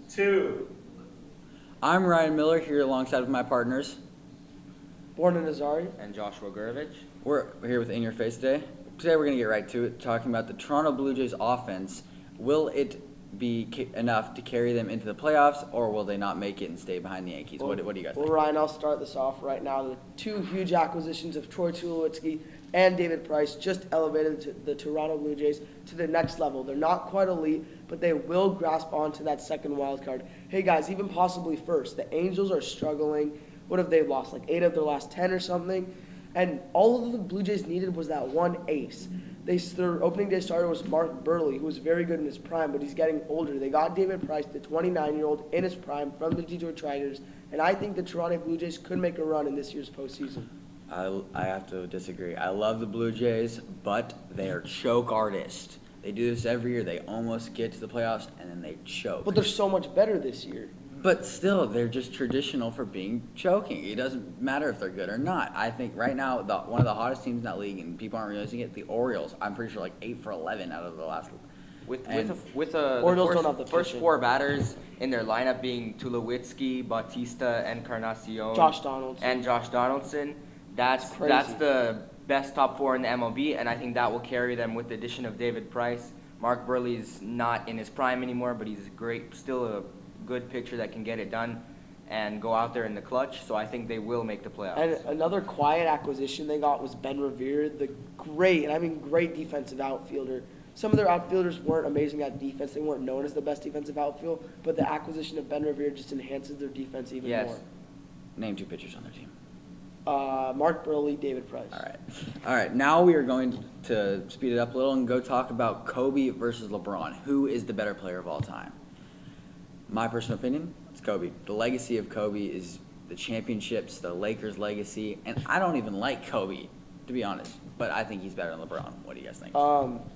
2. I'm Ryan Miller here alongside with my partners. Born in Azari. And Joshua Gurovich. We're here with In Your Face today. Today we're going to get right to it, talking about the Toronto Blue Jays offense. Will it be enough to carry them into the playoffs, or will they not make it and stay behind the Yankees? What do you guys think? Well, Ryan, I'll start this off right now. The two huge acquisitions of Troy Tulowitzki and David Price just elevated the Toronto Blue Jays to the next level. They're not quite elite, but they will grasp onto that second wild card. Hey, guys, even possibly first. The Angels are struggling. What have they lost? Like 8 of their last 10 or something? And all of the Blue Jays needed was that one ace. Their opening day starter was Mark Burley, who was very good in his prime, but he's getting older. They got David Price, the 29-year-old, in his prime from the Detroit Tigers, and I think the Toronto Blue Jays could make a run in this year's postseason. I have to disagree. I love the Blue Jays, but they are choke artists. They do this every year. They almost get to the playoffs, and then they choke. But they're so much better this year. But still, they're just traditional for being choking. It doesn't matter if they're good or not. I think right now, one of the hottest teams in that league, and people aren't realizing it, the Orioles. I'm pretty sure like 8 for 11 out of the last. Orioles don't have the first pitching. 4 batters in their lineup being Tulowitzki, Bautista, Encarnacion, Josh Donaldson. and Josh Donaldson. That's crazy. the best top 4 in the MLB, and I think that will carry them with the addition of David Price. Mark Burley's not in his prime anymore, but he's still a good pitcher that can get it done and go out there in the clutch. So I think they will make the playoffs. And another quiet acquisition they got was Ben Revere, the great defensive outfielder. Some of their outfielders weren't amazing at defense. They weren't known as the best defensive outfield, but the acquisition of Ben Revere just enhances their defense even more. Name 2 pitchers on their team. Mark Burley, David Price. All right. Now we are going to speed it up a little and go talk about Kobe versus LeBron. Who is the better player of all time? My personal opinion, it's Kobe. The legacy of Kobe is the championships, the Lakers' legacy, and I don't even like Kobe, to be honest, but I think he's better than LeBron. What do you guys think?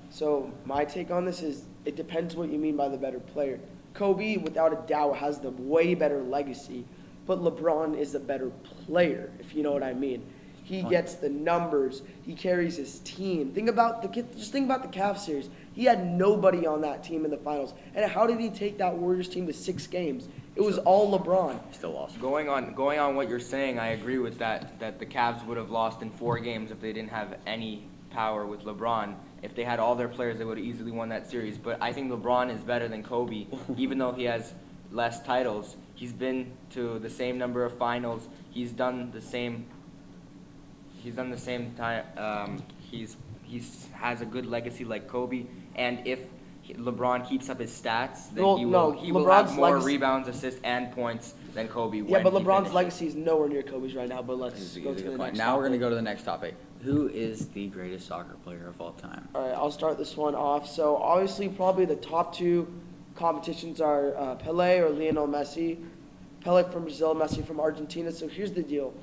So my take on this is it depends what you mean by the better player. Kobe, without a doubt, has the way better legacy, but LeBron is the better player, if you know what I mean. He gets the numbers. He carries his team. Think about the Cavs series. He had nobody on that team in the finals. And how did he take that Warriors team to 6 games? It was all LeBron. Still lost. Going on what you're saying, I agree with that the Cavs would have lost in 4 games if they didn't have any power with LeBron. If they had all their players, they would have easily won that series. But I think LeBron is better than Kobe, even though he has less titles. He's been to the same number of finals. He's done the same time. He's has a good legacy like Kobe, and if LeBron keeps up his stats, then he will have more rebounds, assists, and points than Kobe. Yeah, but LeBron's legacy is nowhere near Kobe's right now. But let's go to the next. Now we're going to go to the next topic. Who is the greatest soccer player of all time? All right, I'll start this one off. So obviously, probably the top 2 competitions are Pelé or Lionel Messi. Pelé from Brazil, Messi from Argentina. So here's the deal.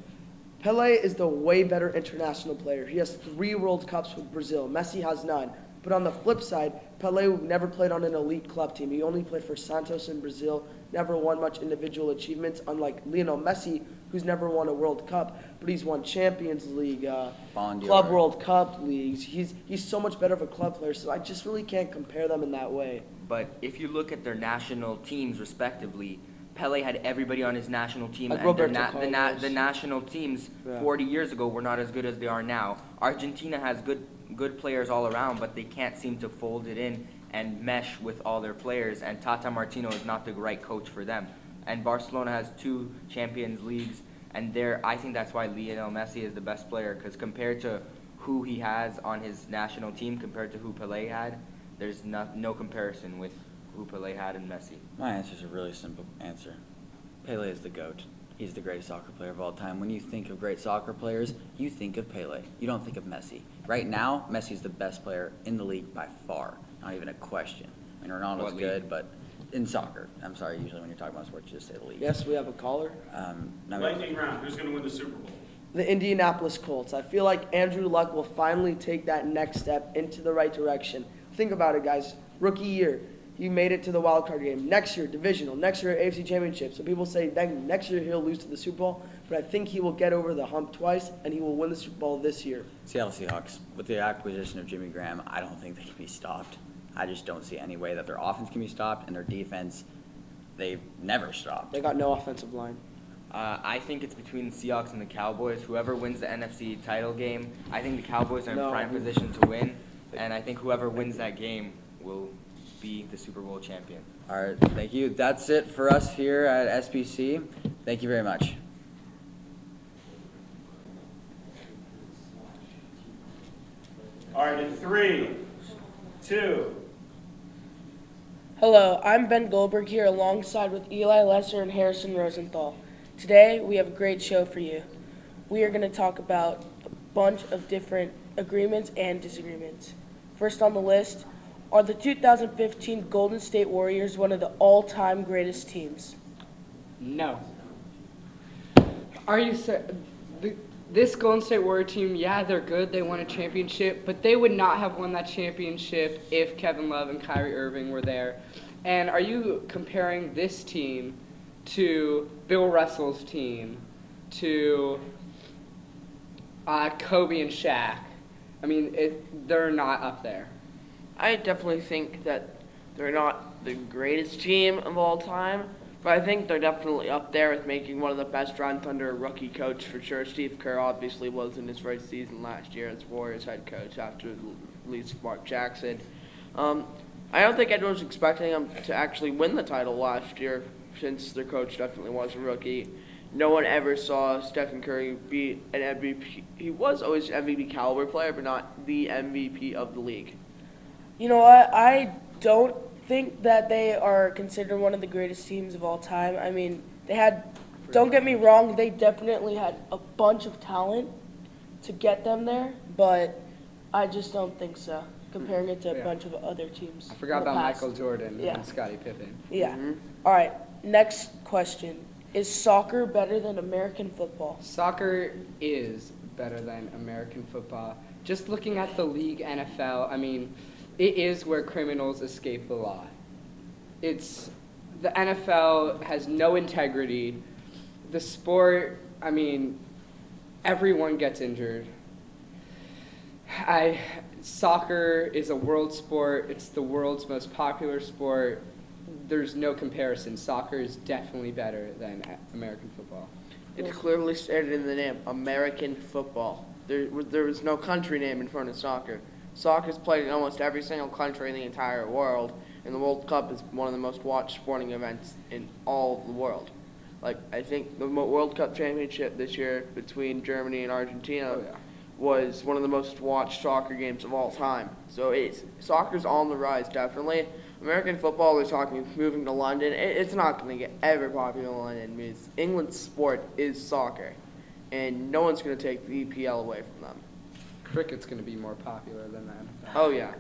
Pelé is the way better international player. He has 3 World Cups with Brazil. Messi has none. But on the flip side, Pelé never played on an elite club team. He only played for Santos in Brazil, never won much individual achievements, unlike Lionel Messi, who's never won a World Cup, but he's won Champions League, Club World Cup leagues. He's so much better of a club player, so I just really can't compare them in that way. But if you look at their national teams respectively, Pelé had everybody on his national team, like and the national teams 40 years ago were not as good as they are now. Argentina has good players all around, but they can't seem to fold it in and mesh with all their players, and Tata Martino is not the right coach for them. And Barcelona has 2 Champions Leagues, and I think that's why Lionel Messi is the best player, because compared to who he has on his national team, compared to who Pelé had, there's no comparison with who Pelé had and Messi. My answer is a really simple answer. Pele is the GOAT. He's the greatest soccer player of all time. When you think of great soccer players, you think of Pele. You don't think of Messi. Right now, Messi's the best player in the league by far. Not even a question. I mean, Ronaldo's good, but in soccer. I'm sorry, usually when you're talking about sports, you just say the league. Yes, we have a caller. Lightning round. Who's going to win the Super Bowl? The Indianapolis Colts. I feel like Andrew Luck will finally take that next step into the right direction. Think about it, guys. Rookie year. He made it to the wild card game. Next year, divisional. Next year, AFC Championship. So people say then next year he'll lose to the Super Bowl, but I think he will get over the hump twice, and he will win the Super Bowl this year. Seattle Seahawks, with the acquisition of Jimmy Graham, I don't think they can be stopped. I just don't see any way that their offense can be stopped, and their defense, they've never stopped. They got no offensive line. I think it's between the Seahawks and the Cowboys. Whoever wins the NFC title game, I think the Cowboys are in No. prime position to win, and I think whoever wins that game will be the Super Bowl champion. All right, thank you. That's it for us here at SPC. Thank you very much. All right, in 3, 2, Hello, I'm Ben Goldberg here alongside with Eli Lesser and Harrison Rosenthal. Today, we have a great show for you. We are going to talk about a bunch of different agreements and disagreements. First on the list, are the 2015 Golden State Warriors one of the all-time greatest teams? No. Are you this Golden State Warrior team? Yeah, they're good. They won a championship, but they would not have won that championship if Kevin Love and Kyrie Irving were there. And are you comparing this team to Bill Russell's team, to Kobe and Shaq? I mean, they're not up there. I definitely think that they're not the greatest team of all time, but I think they're definitely up there with making one of the best runs under a rookie coach for sure. Steve Kerr obviously was in his first season last year as Warriors head coach after release Mark Jackson. I don't think anyone was expecting them to actually win the title last year, since their coach definitely was a rookie. No one ever saw Stephen Curry be an MVP. He was always an MVP caliber player, but not the MVP of the league. You know what? I don't think that they are considered one of the greatest teams of all time. I mean, don't get me wrong, they definitely had a bunch of talent to get them there, but I just don't think so, comparing it to a bunch of other teams. I forgot in the about past. Michael Jordan Yeah. and Scottie Pippen. Yeah. Mm-hmm. All right, next question. Is soccer better than American football? Soccer is better than American football. Just looking at the league NFL, I mean, it is where criminals escape the law. The NFL has no integrity. The sport, I mean, everyone gets injured. Soccer is a world sport. It's the world's most popular sport. There's no comparison. Soccer is definitely better than American football. It's clearly stated in the name, American football. There was no country name in front of soccer. Soccer is played in almost every single country in the entire world, and the World Cup is one of the most watched sporting events in all of the world. Like, I think the World Cup championship this year between Germany and Argentina was one of the most watched soccer games of all time. So soccer's on the rise, definitely. American football, they're talking moving to London. It's not going to get ever popular in London because England's sport is soccer, and no one's going to take the EPL away from them. Cricket's going to be more popular than that. Oh, yeah.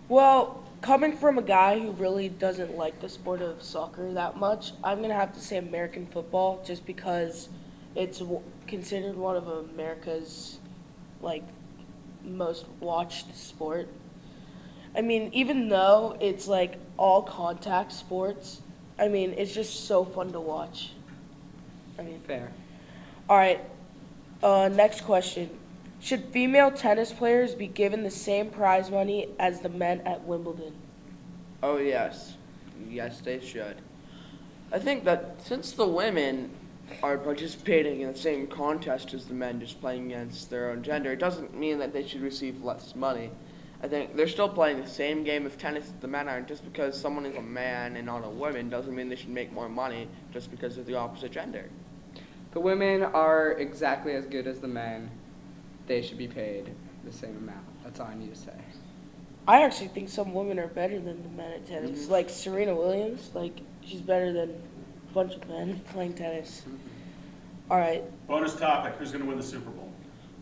Well, coming from a guy who really doesn't like the sport of soccer that much, I'm going to have to say American football just because it's considered one of America's, most watched sport. I mean, even though it's, all contact sports, I mean, it's just so fun to watch. I mean, Fair. all right, next question. Should female tennis players be given the same prize money as the men at Wimbledon? Oh, yes. Yes, they should. I think that since the women are participating in the same contest as the men, just playing against their own gender, it doesn't mean that they should receive less money. I think they're still playing the same game of tennis that the men are. Just because someone is a man and not a woman doesn't mean they should make more money just because of the opposite gender. The women are exactly as good as the men. They should be paid the same amount. That's all I need to say. I actually think some women are better than the men at tennis. Mm-hmm. Like Serena Williams, she's better than a bunch of men playing tennis. All right, bonus topic, who's going to win the Super Bowl?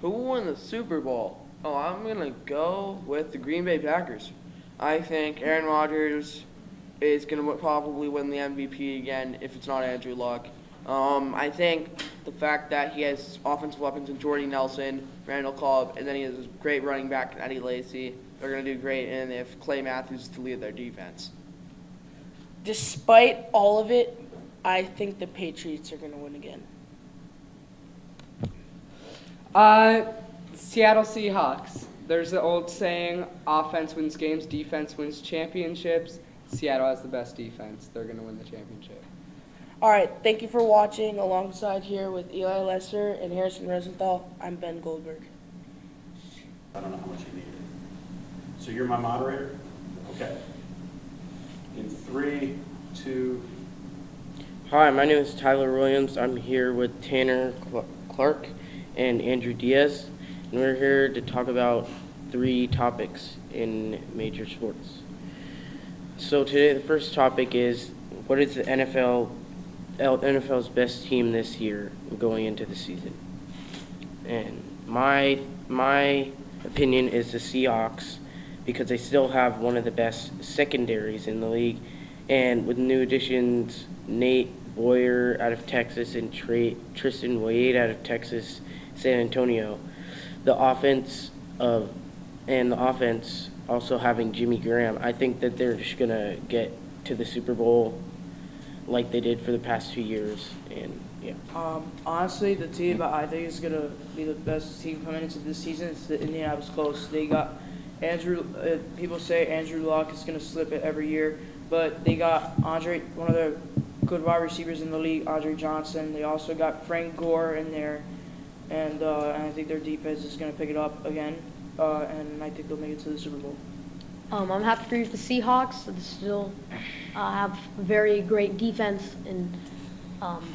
Who will win the Super Bowl? Oh, I'm going to go with the Green Bay Packers. I think Aaron Rodgers is going to probably win the MVP again if it's not Andrew Luck. I think the fact that he has offensive weapons in Jordy Nelson, Randall Cobb, and then he has a great running back in Eddie Lacy, they're going to do great, and if Clay Matthews is to lead their defense. despite all of it, I think the Patriots are going to win again. Seattle Seahawks. There's the old saying, offense wins games, defense wins championships. Seattle has the best defense. They're going to win the championship. All right, thank you for watching. Alongside here with Eli Lesser and Harrison Rosenthal, I'm Ben Goldberg. I don't know how much you need. So you're my moderator? Okay. In 3, 2, Hi, my name is Tyler Williams. I'm here with Tanner Clark and Andrew Diaz, and we're here to talk about 3 topics in major sports. So today the first topic is, what is the NFL's best team this year going into the season? And my opinion is the Seahawks, because they still have one of the best secondaries in the league, and with new additions, Nate Boyer out of Texas and Tristan Wade out of Texas, San Antonio, the offense also having Jimmy Graham, I think that they're just gonna get to the Super Bowl like they did for the past 2 years, and yeah. Honestly, the team that I think is going to be the best team coming into this season is the Indianapolis Colts. They got people say Andrew Luck is going to slip it every year, but they got one of the good wide receivers in the league, Andre Johnson. They also got Frank Gore in there, and I think their defense is going to pick it up again, and I think they'll make it to the Super Bowl. I'm happy to agree with the Seahawks. They still have very great defense, and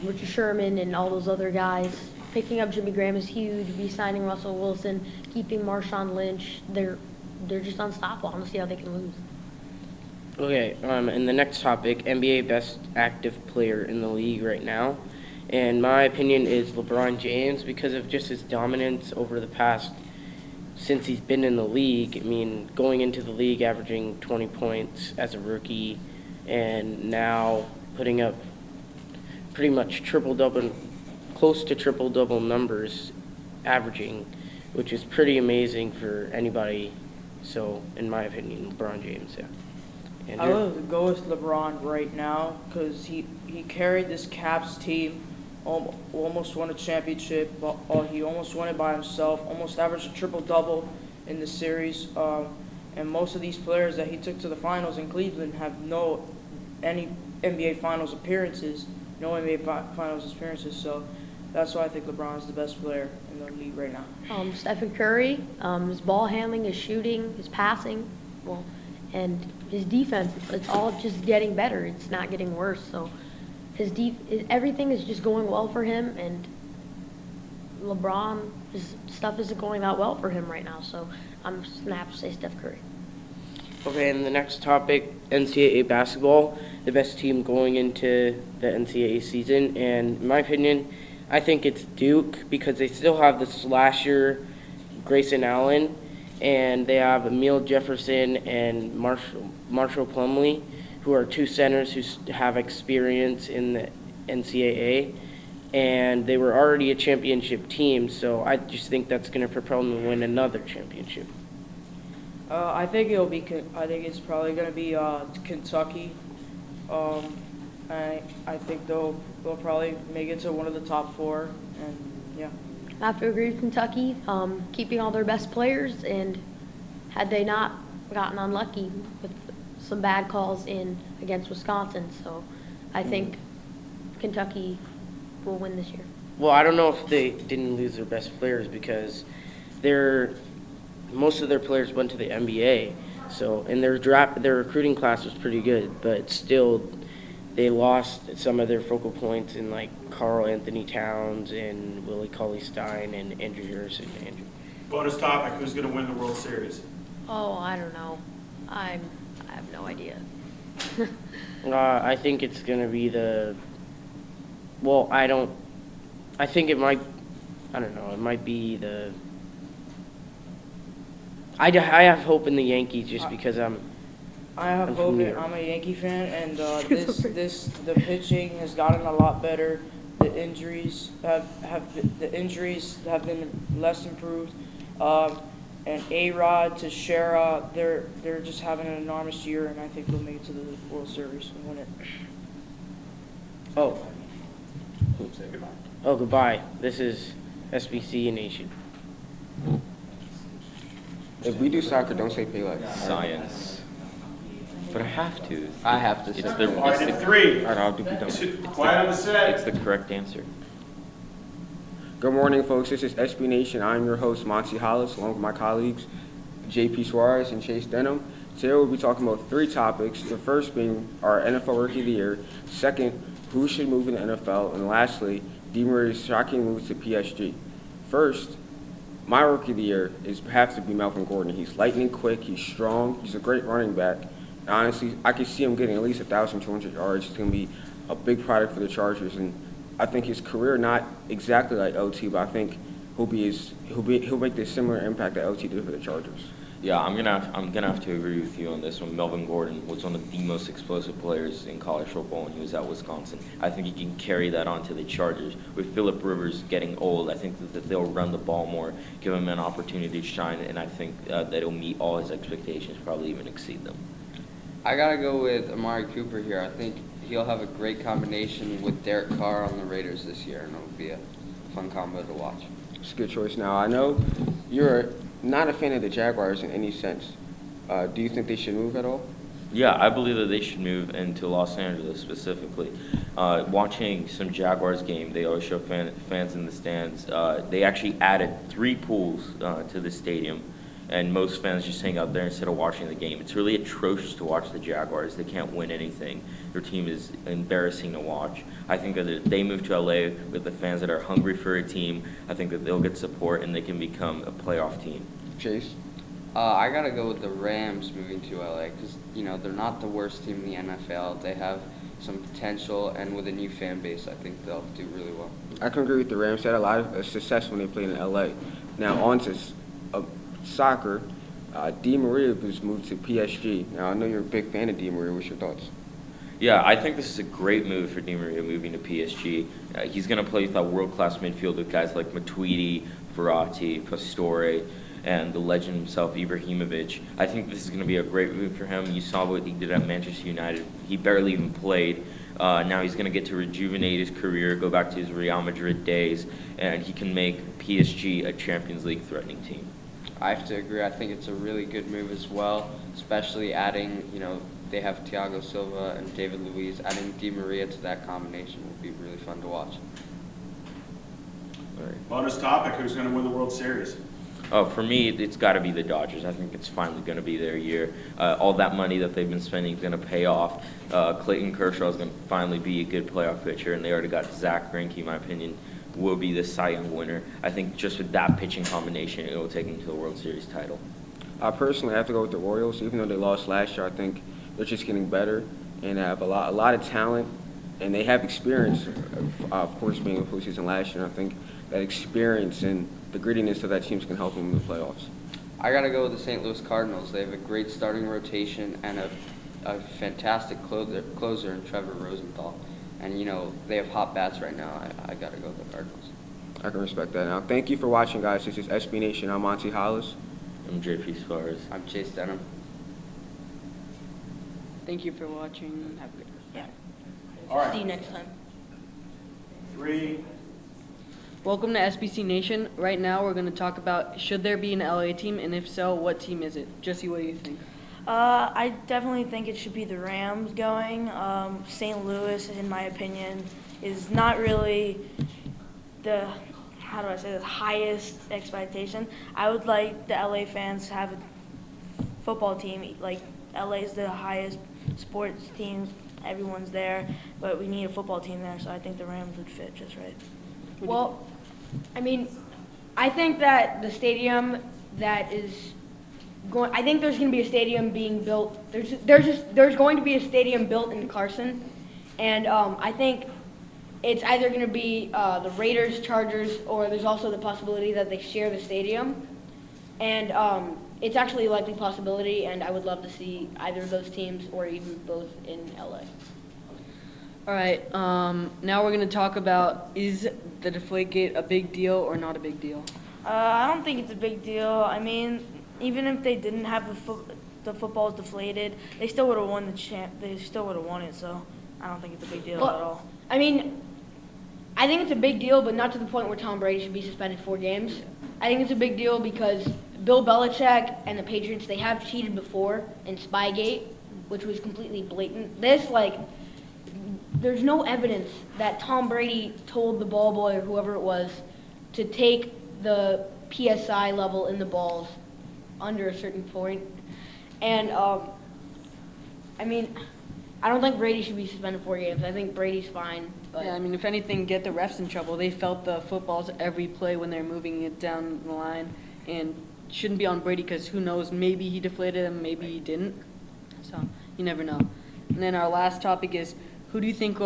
Richard Sherman and all those other guys. Picking up Jimmy Graham is huge. Re-signing Russell Wilson, keeping Marshawn Lynch. They're just unstoppable. I don't see how they can lose. Okay, and the next topic, NBA best active player in the league right now. And my opinion is LeBron James, because of just his dominance over the past, since he's been in the league. I mean, going into the league averaging 20 points as a rookie, and now putting up pretty much close to triple-double numbers averaging, which is pretty amazing for anybody. So, in my opinion, LeBron James, yeah. I would go with LeBron right now because he carried this Caps team, almost won a championship. He almost won it by himself, almost averaged a triple-double in the series. And most of these players that he took to the finals in Cleveland have any NBA Finals appearances, so that's why I think LeBron is the best player in the league right now. Stephen Curry, his ball handling, his shooting, his passing, and his defense, it's all just getting better. It's not getting worse. So everything is just going well for him, and LeBron, his stuff isn't going that well for him right now. So I'm just going to have to say Steph Curry. Okay, and the next topic, NCAA basketball, the best team going into the NCAA season. And in my opinion, I think it's Duke, because they still have the slasher Grayson Allen, and they have Emile Jefferson and Marshall Plumlee, who are 2 centers who have experience in the NCAA. And they were already a championship team, so I just think that's going to propel them to win another championship. I think it's probably going to be Kentucky. I think they'll probably make it to one of the top 4, and yeah. I have to agree with Kentucky, keeping all their best players, and had they not gotten unlucky with some bad calls against Wisconsin, so I think Kentucky will win this year. Well, I don't know if they didn't lose their best players, because most of their players went to the NBA. So, and their recruiting class was pretty good, but still, they lost some of their focal points in like Karl Anthony Towns and Willie Cauley-Stein and Andrew Harrison. bonus topic, who's going to win the World Series? Oh, I don't know. I have no idea. I think it's going to be I think it might be I have hope in the Yankees just because I have hope. I'm a Yankee fan, and the pitching has gotten a lot better. The injuries have been less improved. And A-Rod, Teixeira, they're just having an enormous year, and I think they'll make it to the World Series and win it. Oh, Say goodbye. oh, goodbye. This is SBC Nation. If we do soccer, don't say Pele. Science. But I have to. I have to It's say. the, All right, it's in the, three. All right, I'll be done. Quiet on the set. it's the correct answer. Good morning, folks. This is SB Nation. I'm your host, Monty Hollis, along with my colleagues, JP Suarez and Chase Denham. Today we'll be talking about 3 topics. The first being our NFL Rookie of the Year. Second, who should move in the NFL. And lastly, Di Maria's shocking move to PSG. First, my Rookie of the Year has to be Melvin Gordon. He's lightning quick. He's strong. He's a great running back. And honestly, I can see him getting at least 1,200 yards. He's going to be a big product for the Chargers. And I think his career not exactly like LT, but I think he'll make the similar impact that LT did for the Chargers. Yeah, I'm gonna have to agree with you on this one. Melvin Gordon was one of the most explosive players in college football when he was at Wisconsin. I think he can carry that on to the Chargers. With Phillip Rivers getting old, I think that they'll run the ball more, give him an opportunity to shine, and I think that it'll meet all his expectations, probably even exceed them. I gotta go with Amari Cooper here. I think he'll have a great combination with Derek Carr on the Raiders this year, and it'll be a fun combo to watch. It's a good choice. Now, I know you're not a fan of the Jaguars in any sense. Do you think they should move at all? Yeah, I believe that they should move into Los Angeles specifically. Watching some Jaguars game, they always show fans in the stands. They actually added 3 pools to the stadium, and most fans just hang out there instead of watching the game. It's really atrocious to watch the Jaguars. They can't win anything. Their team is embarrassing to watch. I think that if they move to LA with the fans that are hungry for a team, I think that they'll get support and they can become a playoff team. Chase? I gotta go with the Rams moving to LA because they're not the worst team in the NFL. They have some potential, and with a new fan base, I think they'll do really well. I can agree with the Rams. They had a lot of success when they played in LA. Now, on to soccer. Di Maria was moved to PSG. Now, I know you're a big fan of Di Maria. What's your thoughts? Yeah, I think this is a great move for Di Maria moving to PSG. He's going to play with that world-class midfield with guys like Matuidi, Verratti, Pastore, and the legend himself, Ibrahimovic. I think this is going to be a great move for him. You saw what he did at Manchester United. He barely even played. Now he's going to get to rejuvenate his career, go back to his Real Madrid days, and he can make PSG a Champions League threatening team. I have to agree. I think it's a really good move as well, especially adding, they have Thiago Silva and David Luiz. Adding Di Maria to that combination will be really fun to watch. All right. Bonus topic, who's going to win the World Series? Oh, for me, it's got to be the Dodgers. I think it's finally going to be their year. All that money that they've been spending is going to pay off. Clayton Kershaw is going to finally be a good playoff pitcher, and they already got Zach Greinke, in my opinion, will be the Cy Young winner. I think just with that pitching combination, it will take them to the World Series title. I personally have to go with the Royals. Even though they lost last year, I think they're just getting better and have a lot of talent, and they have experience, of course, being in the postseason last year. I think that experience and the grittiness of that team can help them in the playoffs. I gotta go with the St. Louis Cardinals. They have a great starting rotation and a fantastic closer in Trevor Rosenthal. And, they have hot bats right now. I got to go with the Cardinals. I can respect that. Now, thank you for watching, guys. This is SB Nation. I'm Monty Hollis. I'm JP Suarez. I'm Chase Denham. Thank you for watching. Have a good day. Yeah. All right. See you next time. 3. Welcome to SBC Nation. Right now we're going to talk about should there be an LA team, and if so, what team is it? Jesse, what do you think? I definitely think it should be the Rams going. St. Louis, in my opinion, is not really the, highest expectation. I would like the LA fans to have a football team. Like, LA is the highest sports team. Everyone's there, but we need a football team there, so I think the Rams would fit just right. Well, I mean, I think that the stadium that is going, I think there's going to be a stadium being built. There's going to be a stadium built in Carson, and I think it's either going to be the Raiders, Chargers, or there's also the possibility that they share the stadium, and it's actually a likely possibility, and I would love to see either of those teams or even both in LA. All right, now we're going to talk about, is the Deflategate a big deal or not a big deal? I don't think it's a big deal. I mean, even if they didn't have the footballs deflated, they still would have won the They still would have won it. So I don't think it's a big deal at all. I mean, I think it's a big deal, but not to the point where Tom Brady should be suspended 4 games. I think it's a big deal because Bill Belichick and the Patriots, they have cheated before in Spygate, which was completely blatant. This, like, there's no evidence that Tom Brady told the ball boy or whoever it was to take the PSI level in the balls under a certain point. And, I mean, I don't think Brady should be suspended 4 games. I think Brady's fine. But Yeah, I mean, if anything, get the refs in trouble. They felt the footballs every play when they're moving it down the line, and shouldn't be on Brady because who knows, maybe he deflated him, maybe he didn't. So you never know. And then our last topic is who do you think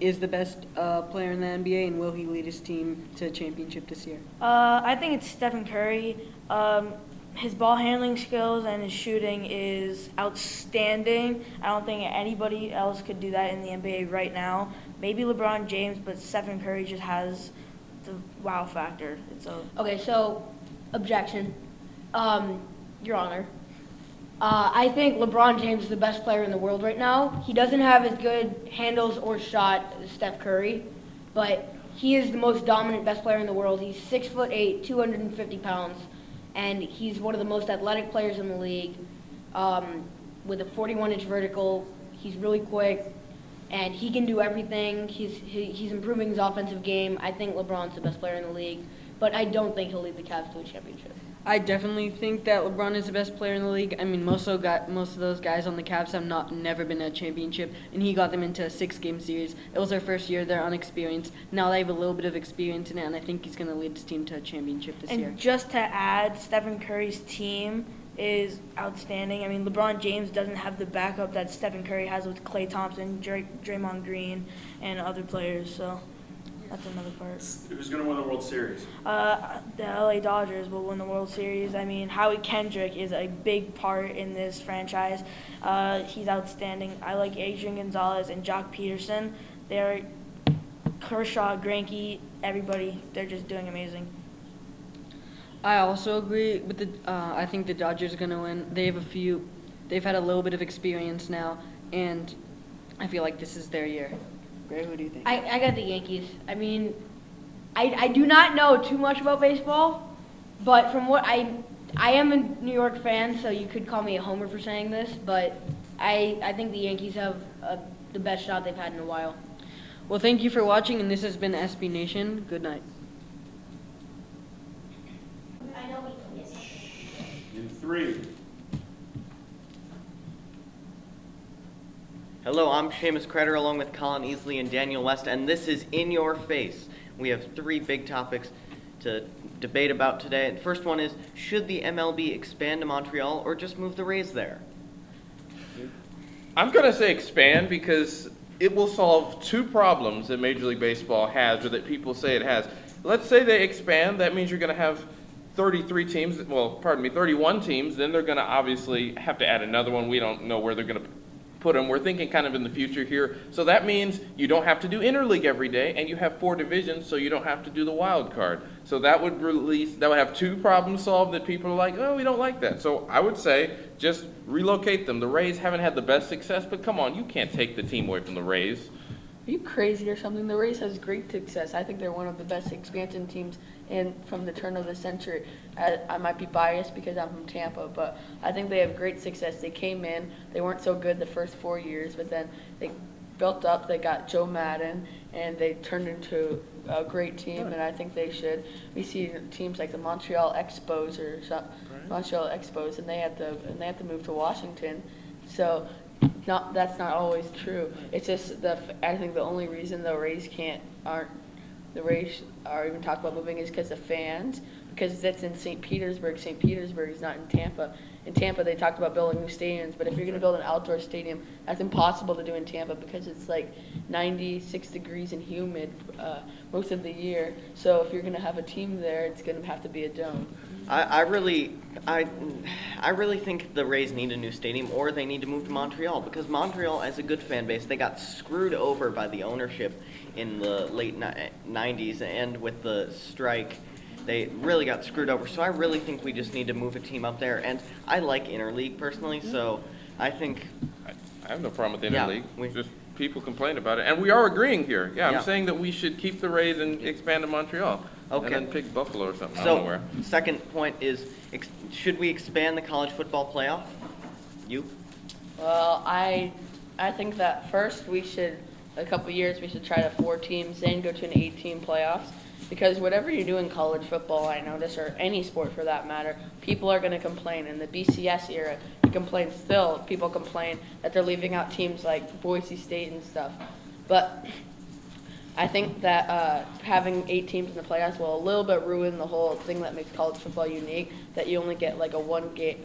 is the best player in the NBA, and will he lead his team to a championship this year? I think it's Stephen Curry. His ball handling skills and his shooting is outstanding. I don't think anybody else could do that in the NBA right now. Maybe LeBron James, but Stephen Curry just has the wow factor. okay, so objection, Your Honor. I think LeBron James is the best player in the world right now. He doesn't have as good handles or shot as Steph Curry, but he is the most dominant, best player in the world. He's 6'8", 250 pounds, and he's one of the most athletic players in the league. With a 41-inch vertical, he's really quick, and he can do everything. He's improving his offensive game. I think LeBron's the best player in the league, but I don't think he'll lead the Cavs to a championship. I definitely think that LeBron is the best player in the league. I mean, most of those guys on the Cavs have never been to a championship, and he got them into a 6-game series. It was their first year; they're unexperienced. Now they have a little bit of experience in it, and I think he's going to lead his team to a championship this year. And just to add, Stephen Curry's team is outstanding. I mean, LeBron James doesn't have the backup that Stephen Curry has with Klay Thompson, Draymond Green, and other players. So that's another part. Who's going to win the World Series? The LA Dodgers will win the World Series. I mean, Howie Kendrick is a big part in this franchise. He's outstanding. I like Adrian Gonzalez and Jock Peterson. They're Kershaw, Greinke, everybody. They're just doing amazing. I also agree with I think the Dodgers are going to win. They've had a little bit of experience now, and I feel like this is their year. Gray, who do you think? I got the Yankees. I mean, I do not know too much about baseball, but from what I am a New York fan, so you could call me a homer for saying this, but I think the Yankees have the best shot they've had in a while. Well, thank you for watching, and this has been SB Nation. Good night. In 3. Hello, I'm Seamus Creder along with Colin Easley and Daniel West, and this is In Your Face. We have 3 big topics to debate about today. The first one is, should the MLB expand to Montreal or just move the Rays there? I'm going to say expand because it will solve 2 problems that Major League Baseball has, or that people say it has. Let's say they expand, that means you're going to have 31 teams, then they're going to obviously have to add another one. We don't know where they're going to put them. We're thinking kind of in the future here. So that means you don't have to do interleague every day, and you have 4 divisions, so you don't have to do the wild card. So that would have 2 problems solved that people are like, oh, we don't like that. So I would say just relocate them. The Rays haven't had the best success, but come on, you can't take the team away from the Rays. Are you crazy or something? The Rays has great success. I think they're one of the best expansion teams from the turn of the century. I might be biased because I'm from Tampa, but I think they have great success. They came in, they weren't so good the first 4 years, but then they built up, they got Joe Madden, and they turned into a great team, and I think they should. We see teams like the Montreal Expos and they have to move to Washington. So that's not always true. It's just I think the only reason the Rays are even talking about moving is because of fans, because that's in St. Petersburg. St. Petersburg is not in Tampa. In Tampa, they talked about building new stadiums, but if you're going to build an outdoor stadium, that's impossible to do in Tampa because it's like 96 degrees and humid most of the year. So if you're going to have a team there, it's going to have to be a dome. I really think the Rays need a new stadium, or they need to move to Montreal, because Montreal has a good fan base. They got screwed over by the ownership in the late 90s, and with the strike, they really got screwed over. So I really think we just need to move a team up there. And I like interleague personally, so I think I have no problem with interleague. Yeah, just people complain about it, and we are agreeing here. Yeah, Yeah. I'm saying that we should keep the Rays and expand to Montreal. Okay. And then pick Buffalo or something. I don't know So, where. second point is, should we expand the college football playoff? You? Well, I think that first we should, a couple years, we should try to 4 teams, then go to an 8-team playoffs. Because whatever you do in college football, I notice, or any sport for that matter, people are going to complain. In the BCS era, people complain that they're leaving out teams like Boise State and stuff. But I think that having 8 teams in the playoffs will a little bit ruin the whole thing that makes college football unique. That you only get like a one game,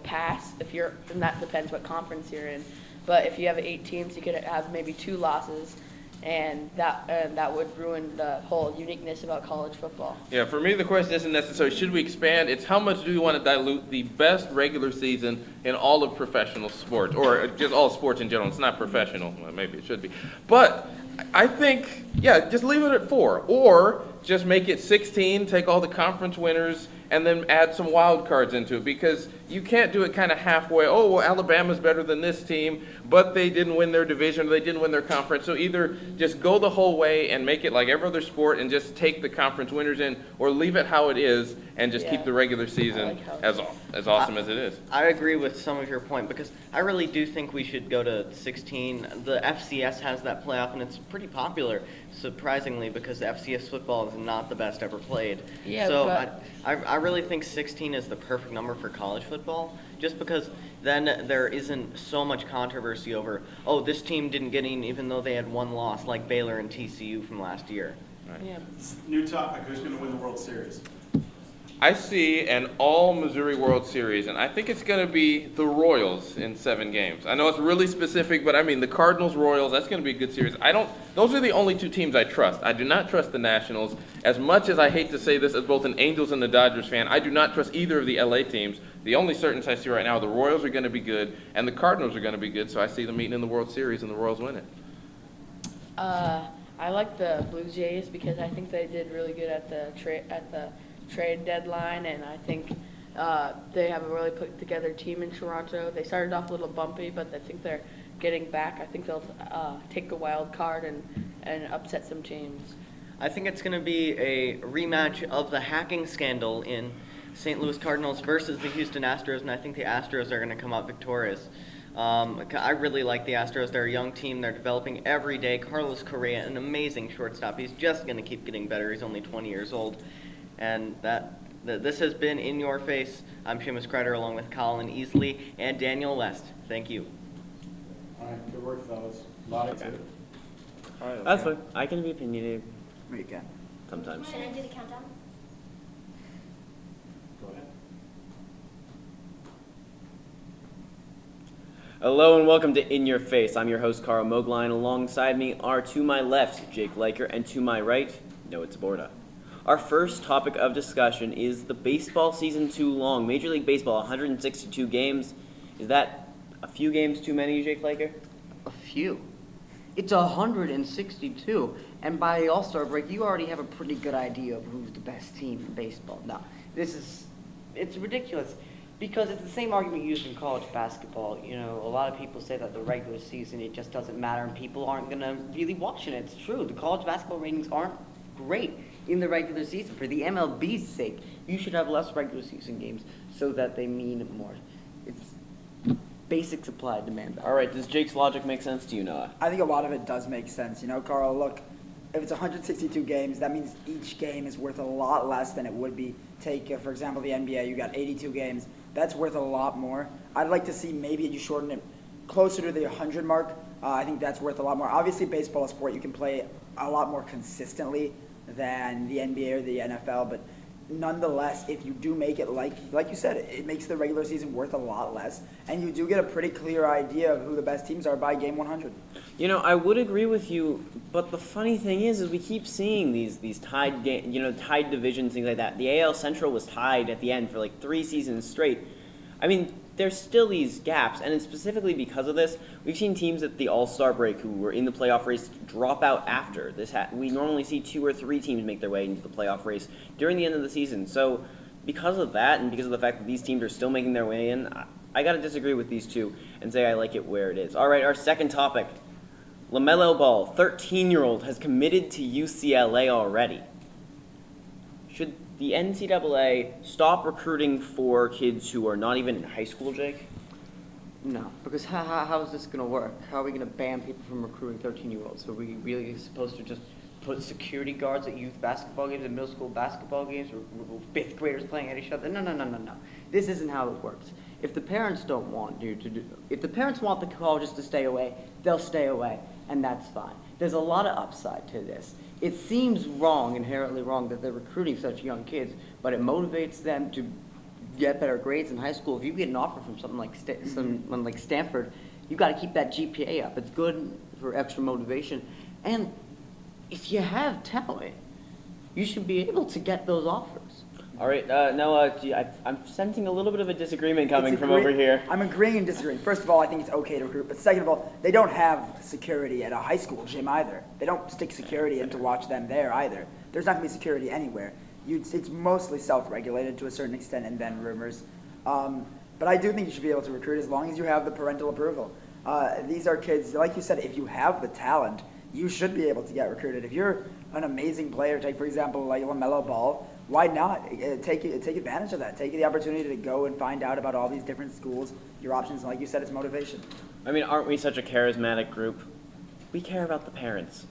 pass if you're, and that depends what conference you're in. But if you have 8 teams, you could have maybe 2 losses, and that would ruin the whole uniqueness about college football. Yeah, for me, the question isn't necessarily should we expand. It's how much do we want to dilute the best regular season in all of professional sports, or just all sports in general. It's not professional. Well, maybe it should be. But I think, yeah, just leave it at 4. Or just make it 16, take all the conference winners, and then add some wild cards into it, because you can't do it kind of halfway. Oh, well, Alabama's better than this team, but they didn't win their division, or they didn't win their conference. So either just go the whole way and make it like every other sport and just take the conference winners in, or leave it how it is and just keep the regular season as awesome as it is. I agree with some of your point, because I really do think we should go to 16. The FCS has that playoff, and it's pretty popular, surprisingly, because the FCS football is not the best ever played. Yeah, so but I really think 16 is the perfect number for college football, just because then there isn't so much controversy over, oh, this team didn't get in even though they had 1 loss, like Baylor and TCU from last year. yeah. New topic, who's going to win the World Series? I see an all-Missouri World Series, and I think it's going to be the Royals in 7 games. I know it's really specific, but I mean the Cardinals-Royals, that's going to be a good series. Those are the only 2 teams I trust. I do not trust the Nationals. As much as I hate to say this as both an Angels and a Dodgers fan, I do not trust either of the LA teams. The only certainty I see right now, the Royals are going to be good, and the Cardinals are going to be good, so I see them meeting in the World Series, and the Royals win it. I like the Blue Jays because I think they did really good at the trade deadline, and I think they have a really put together team in Toronto. They started off a little bumpy, but I think they're getting back. I think they'll take a wild card and upset some teams. I think it's going to be a rematch of the hacking scandal in St. Louis Cardinals versus the Houston Astros, and I think the Astros are going to come out victorious. I really like the Astros. They're a young team. They're developing every day. Carlos Correa, an amazing shortstop. He's just going to keep getting better. He's only 20 years old. And this has been In Your Face. I'm Seamus Kreider along with Colin Easley and Daniel West. Thank you. All right, good work, fellas. A lot of it. That's fine. I can be opinionated You can. sometimes. Can I do the countdown? Go ahead. Hello and welcome to In Your Face. I'm your host, Carl Mogline. Alongside me are to my left, Jake Liker, and to my right, Noah Taborda. Our first topic of discussion is the baseball season too long. Major League Baseball, 162 games. Is that a few games too many, Jake Liker? A few. It's 162, and by the All-Star break, you already have a pretty good idea of who's the best team in baseball. Now, it's ridiculous, because it's the same argument used in college basketball. You know, a lot of people say that the regular season, it just doesn't matter, and people aren't going to really watch it. It's true. The college basketball ratings aren't great in the regular season. For the MLB's sake, you should have less regular season games so that they mean more. It's basic supply and demand. All right, does Jake's logic make sense to you, Noah? I think a lot of it does make sense. You know, Carl, look, if it's 162 games, that means each game is worth a lot less than it would be. Take, for example, the NBA. You got 82 games. That's worth a lot more. I'd like to see maybe you shorten it closer to the 100 mark. I think that's worth a lot more. Obviously, baseball is a sport you can play a lot more consistently than the NBA or the NFL, but nonetheless, if you do make it, like you said, it makes the regular season worth a lot less, and you do get a pretty clear idea of who the best teams are by game 100. You know, I would agree with you, but the funny thing is we keep seeing these tied tied divisions, things like that. The AL Central was tied at the end for like 3 seasons straight. I mean, there's still these gaps, and it's specifically because of this, we've seen teams at the All-Star break who were in the playoff race drop out after. We normally see 2 or 3 teams make their way into the playoff race during the end of the season. So because of that, and because of the fact that these teams are still making their way in, I got to disagree with these two and say I like it where it is. All right, our second topic. LaMelo Ball, 13-year-old, has committed to UCLA already. Should the NCAA stop recruiting for kids who are not even in high school, Jake? No, because how is this going to work? How are we going to ban people from recruiting 13-year-olds? Are we really supposed to just put security guards at youth basketball games and middle school basketball games, or fifth graders playing at each other? No. This isn't how it works. If the parents don't want you to do, if the parents want the colleges to stay away, they'll stay away, and that's fine. There's a lot of upside to this. It seems wrong, inherently wrong, that they're recruiting such young kids, but it motivates them to get better grades in high school. If you get an offer from someone like Stanford, you got to keep that GPA up. It's good for extra motivation, and if you have talent, you should be able to get those offers. All right, Noah, I'm sensing a little bit of a disagreement coming from over here. I'm agreeing and disagreeing. First of all, I think it's okay to recruit, but second of all, they don't have security at a high school gym either. They don't stick security in to watch them there either. There's not going to be security anywhere. It's mostly self-regulated to a certain extent, and then rumors. But I do think you should be able to recruit as long as you have the parental approval. These are kids, like you said, if you have the talent, you should be able to get recruited. If you're an amazing player, take for example like LaMelo Ball, why not take advantage of that? Take the opportunity to go and find out about all these different schools, your options. And like you said, it's motivation. I mean, aren't we such a charismatic group? We care about the parents.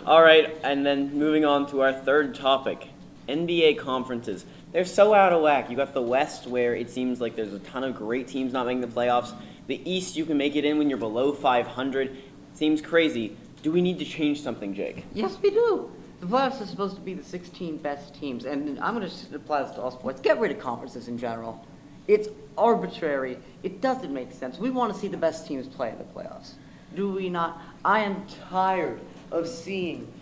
All right, and then moving on to our third topic, NBA conferences. They're so out of whack. You got the West, where it seems like there's a ton of great teams not making the playoffs. The East, you can make it in when you're below 500. Seems crazy. Do we need to change something, Jake? Yes, we do. The playoffs are supposed to be the 16 best teams, and I'm going to apply this to all sports. Get rid of conferences in general. It's arbitrary. It doesn't make sense. We want to see the best teams play in the playoffs. Do we not? I am tired of seeing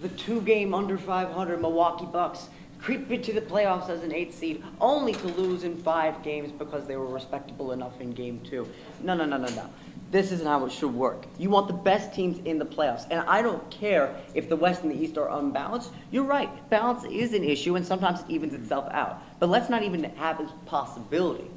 the 2-game under 500 Milwaukee Bucks creep into the playoffs as an 8th seed, only to lose in 5 games because they were respectable enough in Game 2. No. This isn't how it should work. You want the best teams in the playoffs. And I don't care if the West and the East are unbalanced. You're right. Balance is an issue, and sometimes it evens itself out. But let's not even have this possibility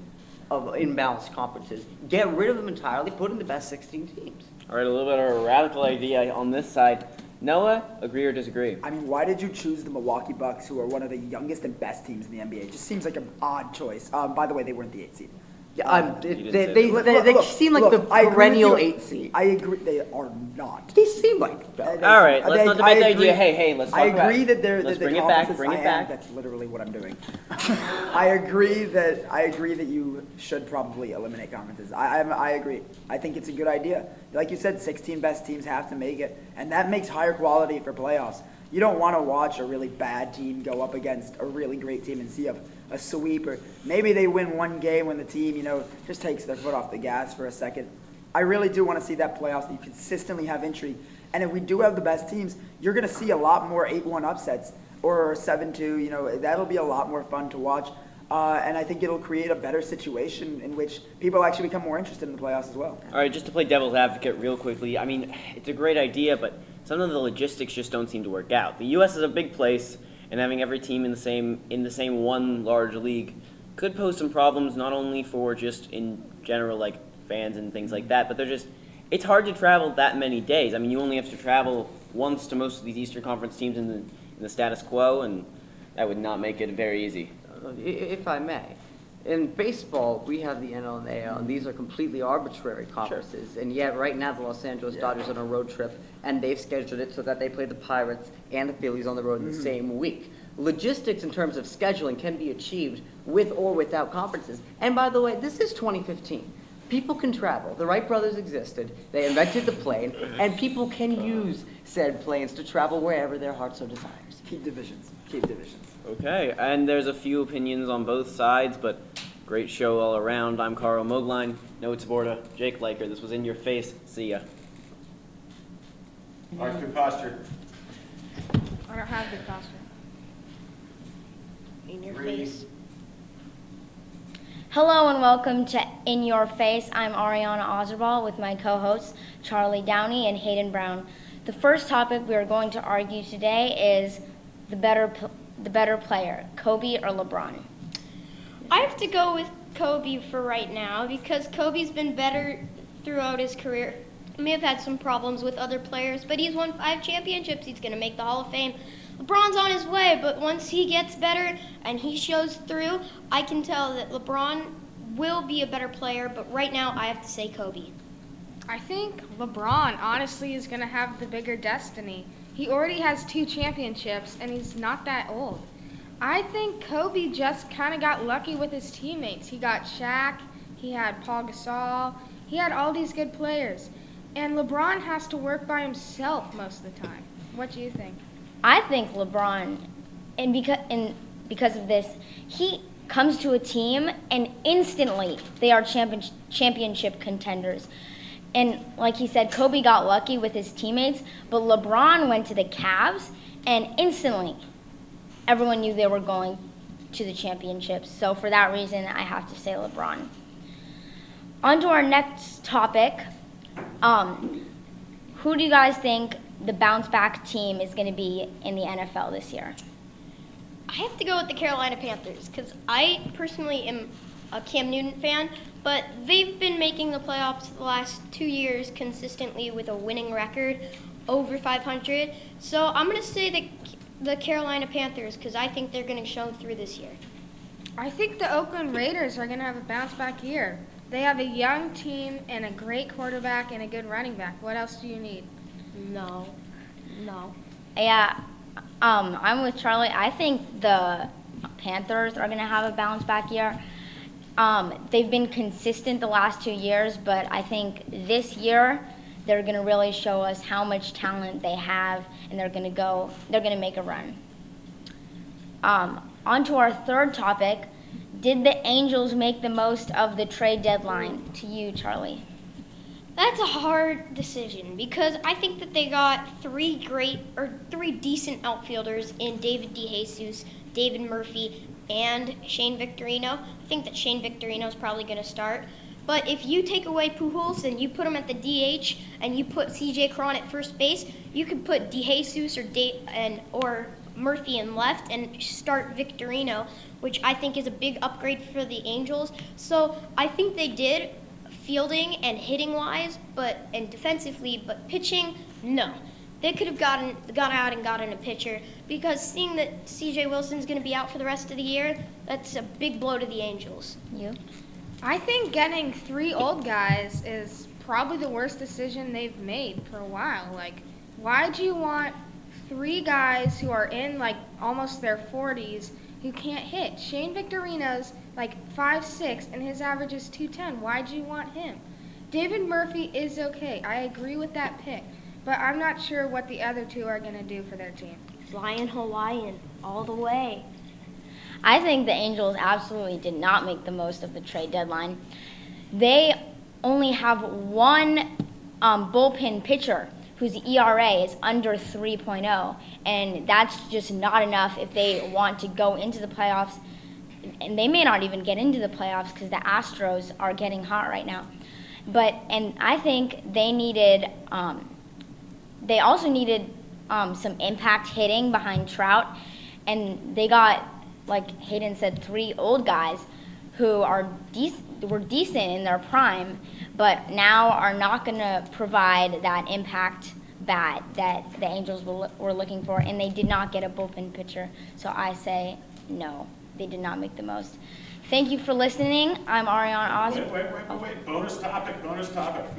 of imbalanced conferences. Get rid of them entirely. Put in the best 16 teams. All right, a little bit of a radical idea on this side. Noah, agree or disagree? I mean, why did you choose the Milwaukee Bucks, who are one of the youngest and best teams in the NBA? It just seems like an odd choice. By the way, they weren't the 8th seed. Yeah, they seem like the perennial 8th seed. I agree, they are not. They seem like that. All right, let's not debate the idea. Hey, let's talk about it. I agree that they're. Let's the bring it back. Bring it back. That's literally what I'm doing. I agree that you should probably eliminate conferences. I agree. I think it's a good idea. Like you said, 16 best teams have to make it, and that makes higher quality for playoffs. You don't want to watch a really bad team go up against a really great team and see a sweep, or maybe they win one game when the team, just takes their foot off the gas for a second. I really do want to see that playoffs, that you consistently have intrigue. And if we do have the best teams, you're going to see a lot more 8-1 upsets or 7-2. That'll be a lot more fun to watch. And I think it'll create a better situation in which people actually become more interested in the playoffs as well. All right, just to play devil's advocate real quickly, I mean, it's a great idea, but some of the logistics just don't seem to work out. The U.S. is a big place, and having every team in the same one large league could pose some problems, not only for just in general, like fans and things like that, but it's hard to travel that many days. I mean, you only have to travel once to most of these Eastern Conference teams in the status quo, and that would not make it very easy. If I may, in baseball, we have the NL and AL, and these are completely arbitrary conferences. Sure. And yet, right now, the Los Angeles Dodgers are on a road trip, and they've scheduled it so that they play the Pirates and the Phillies on the road in the same week. Logistics in terms of scheduling can be achieved with or without conferences. And by the way, this is 2015. People can travel. The Wright brothers existed. They invented the plane, and people can use said planes to travel wherever their heart so desires. Keep divisions. Okay, and there's a few opinions on both sides, but great show all around. I'm Carl Mogline, Noah Taborda, Jake Liker. This was In Your Face. See ya. All right, good posture. I don't have good posture. In your face. Hello and welcome to In Your Face. I'm Ariana Ozerbal with my co-hosts Charlie Downey and Hayden Brown. The first topic we are going to argue today is the better player, Kobe or LeBron. I have to go with Kobe for right now because Kobe's been better throughout his career. may have had some problems with other players, but he's won 5 championships. He's going to make the Hall of Fame. LeBron's on his way, but once he gets better and he shows through, I can tell that LeBron will be a better player, but right now I have to say Kobe. I think LeBron honestly is going to have the bigger destiny. He already has 2 championships, and he's not that old. I think Kobe just kind of got lucky with his teammates. He got Shaq, he had Paul Gasol, he had all these good players. And LeBron has to work by himself most of the time. What do you think? I think LeBron, and because of this, he comes to a team and instantly they are championship contenders. And like he said, Kobe got lucky with his teammates, but LeBron went to the Cavs and instantly everyone knew they were going to the championships. So for that reason, I have to say LeBron. On to our next topic. Who do you guys think the bounce back team is going to be in the NFL this year? I have to go with the Carolina Panthers because I personally am a Cam Newton fan, but they've been making the playoffs the last 2 years consistently with a winning record, over 500. So I'm going to say the Carolina Panthers because I think they're going to show through this year. I think the Oakland Raiders are going to have a bounce back year. They have a young team and a great quarterback and a good running back. What else do you need? No. Yeah, I'm with Charlie. I think the Panthers are going to have a bounce back year. They've been consistent the last 2 years, but I think this year they're going to really show us how much talent they have, and they're going to make a run. On to our third topic. Did the Angels make the most of the trade deadline? To you, Charlie. That's a hard decision because I think that they got 3 decent outfielders in David DeJesus, David Murphy, and Shane Victorino. I think that Shane Victorino is probably going to start. But if you take away Pujols and you put him at the DH and you put CJ Cron at first base, you could put DeJesus or Murphy in left and start Victorino, which I think is a big upgrade for the Angels. So I think they did fielding and hitting wise, and defensively, but pitching, no. They could have gone out and gotten a pitcher because seeing that CJ Wilson's going to be out for the rest of the year, that's a big blow to the Angels. You? I think getting 3 old guys is probably the worst decision they've made for a while. Like, why do you want 3 guys who are in almost their 40s who can't hit? Shane Victorino's 5'6", and his average is 210. Why do you want him? David Murphy is okay. I agree with that pick, but I'm not sure what the other 2 are going to do for their team. Flying Hawaiian all the way. I think the Angels absolutely did not make the most of the trade deadline. They only have one bullpen pitcher whose ERA is under 3.0, and that's just not enough if they want to go into the playoffs. And they may not even get into the playoffs because the Astros are getting hot right now. And I think they needed, they also needed some impact hitting behind Trout, and they got, like Hayden said, 3 old guys who were decent in their prime, but now are not going to provide that impact bat that the Angels were looking for, and they did not get a bullpen pitcher. So I say no, they did not make the most. Thank you for listening. I'm Ariana Osborne. Wait. Bonus topic. Who's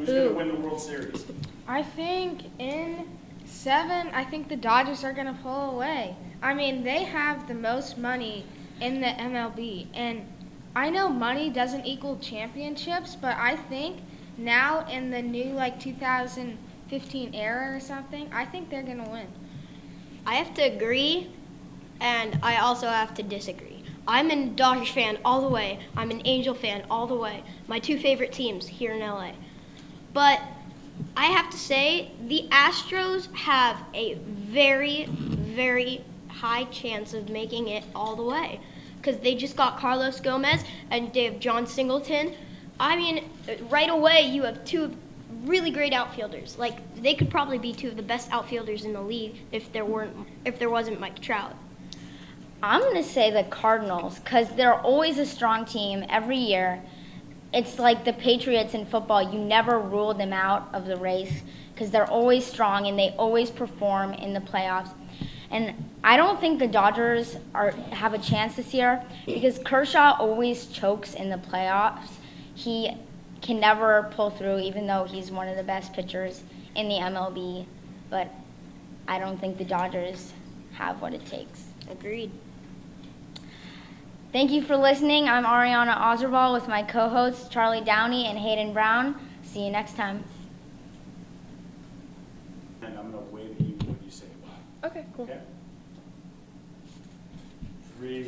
going to win the World Series? I think in 7, I think the Dodgers are going to pull away. I mean, they have the most money in the MLB, and I know money doesn't equal championships, but I think now in the new 2015 era or something, I think they're going to win. I have to agree, and I also have to disagree. I'm a Dodgers fan all the way. I'm an Angel fan all the way. My 2 favorite teams here in LA. But I have to say, the Astros have a very, very high chance of making it all the way because they just got Carlos Gomez and they have John Singleton. I mean, right away you have 2 really great outfielders. They could probably be 2 of the best outfielders in the league if there wasn't Mike Trout. I'm going to say the Cardinals because they're always a strong team every year. it's like the Patriots in football. You never rule them out of the race because they're always strong and they always perform in the playoffs. And I don't think the Dodgers have a chance this year because Kershaw always chokes in the playoffs. He can never pull through, even though he's one of the best pitchers in the MLB. But I don't think the Dodgers have what it takes. Agreed. Thank you for listening. I'm Ariana Ozerbal with my co-hosts Charlie Downey and Hayden Brown. See you next time. And I'm going to wave at you when you say goodbye. Okay, cool. Okay? 3.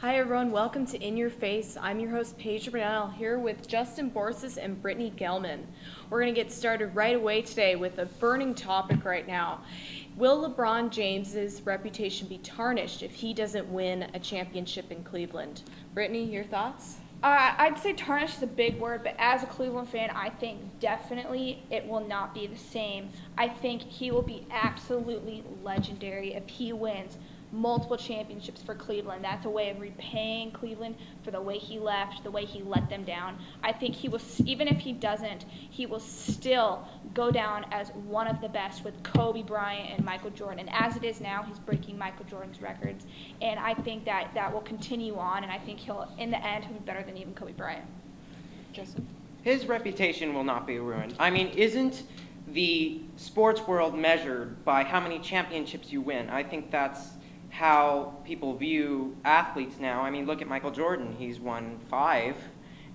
Hi everyone, welcome to In Your Face. I'm your host Paige Brunel here with Justin Borsis and Brittany Gelman. We're going to get started right away today with a burning topic right now. Will LeBron James's reputation be tarnished if he doesn't win a championship in Cleveland? Brittany, your thoughts? I'd say tarnish is a big word, but as a Cleveland fan, I think definitely it will not be the same. I think he will be absolutely legendary if he wins multiple championships for Cleveland. That's a way of repaying Cleveland for the way he left, the way he let them down. I think he will, even if he doesn't, he will still go down as one of the best with Kobe Bryant and Michael Jordan. And as it is now, he's breaking Michael Jordan's records. And I think that will continue on, and I think he'll, in the end, he'll be better than even Kobe Bryant. Justin? His reputation will not be ruined. I mean, isn't the sports world measured by how many championships you win? I think that's how people view athletes now. I mean, look at Michael Jordan. He's won 5.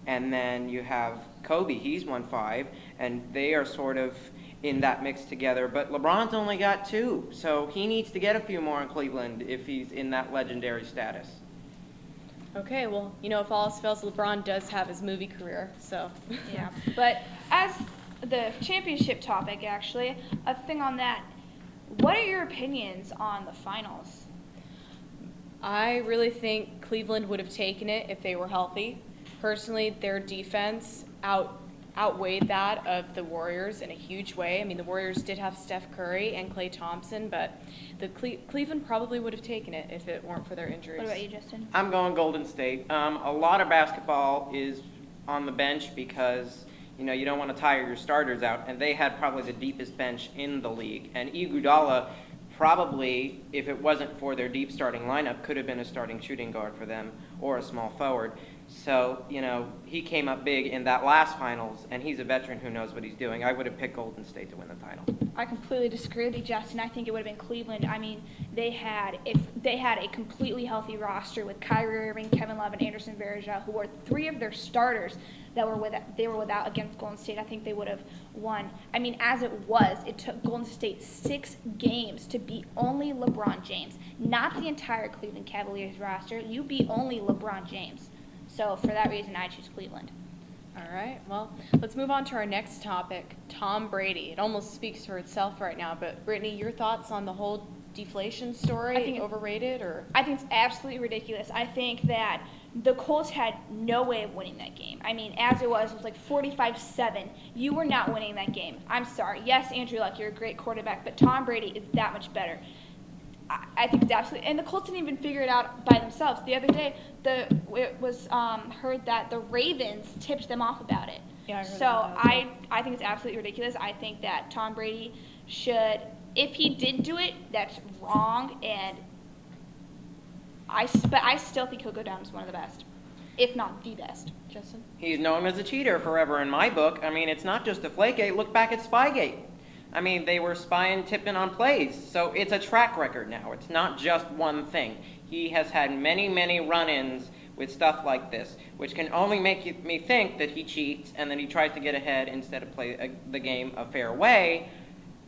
And then you have Kobe. He's won 5. And they are sort of in that mix together. But LeBron's only got 2. So he needs to get a few more in Cleveland if he's in that legendary status. Okay, well, you know, if all else fails, LeBron does have his movie career, so. Yeah, but as the championship topic, actually, a thing on that, what are your opinions on the finals? I really think Cleveland would have taken it if they were healthy. Personally, their defense outweighed that of the Warriors in a huge way. I mean, the Warriors did have Steph Curry and Klay Thompson, but the Cleveland probably would have taken it if it weren't for their injuries. What about you, Justin? I'm going Golden State. A lot of basketball is on the bench because, you know, you don't want to tire your starters out, and they had probably the deepest bench in the league. And Iguodala probably, if it wasn't for their deep starting lineup, could have been a starting shooting guard for them or a small forward. So, you know, he came up big in that last finals, and he's a veteran who knows what he's doing. I would have picked Golden State to win the title. I completely disagree with you, Justin. I think it would have been Cleveland. I mean, if they had a completely healthy roster with Kyrie Irving, Kevin Love, and Anderson Varejao, who were 3 of their starters that they were without against Golden State, I think they would have won. I mean, as it was, it took Golden State 6 games to beat only LeBron James, not the entire Cleveland Cavaliers roster. You beat only LeBron James. So for that reason, I choose Cleveland. All right, well, let's move on to our next topic, Tom Brady. It almost speaks for itself right now, but Brittany, your thoughts on the whole deflation story? I think overrated, or? I think it's absolutely ridiculous. I think that the Colts had no way of winning that game. I mean, as it was like 45-7. You were not winning that game. I'm sorry. Yes, Andrew Luck, you're a great quarterback, but Tom Brady is that much better. I think it's absolutely, and the Colts didn't even figure it out by themselves. The other day, it was heard that the Ravens tipped them off about it. Yeah, I heard so about that. I think it's absolutely ridiculous. I think that Tom Brady should, if he did do it, that's wrong, and I still think he'll go down as one of the best, if not the best. Justin? He's known as a cheater forever in my book. I mean, it's not just Deflategate. Look back at Spygate. I mean, they were spying, tipping on plays. So it's a track record now. It's not just one thing. He has had many, many run-ins with stuff like this, which can only make me think that he cheats and that he tries to get ahead instead of play the game a fair way,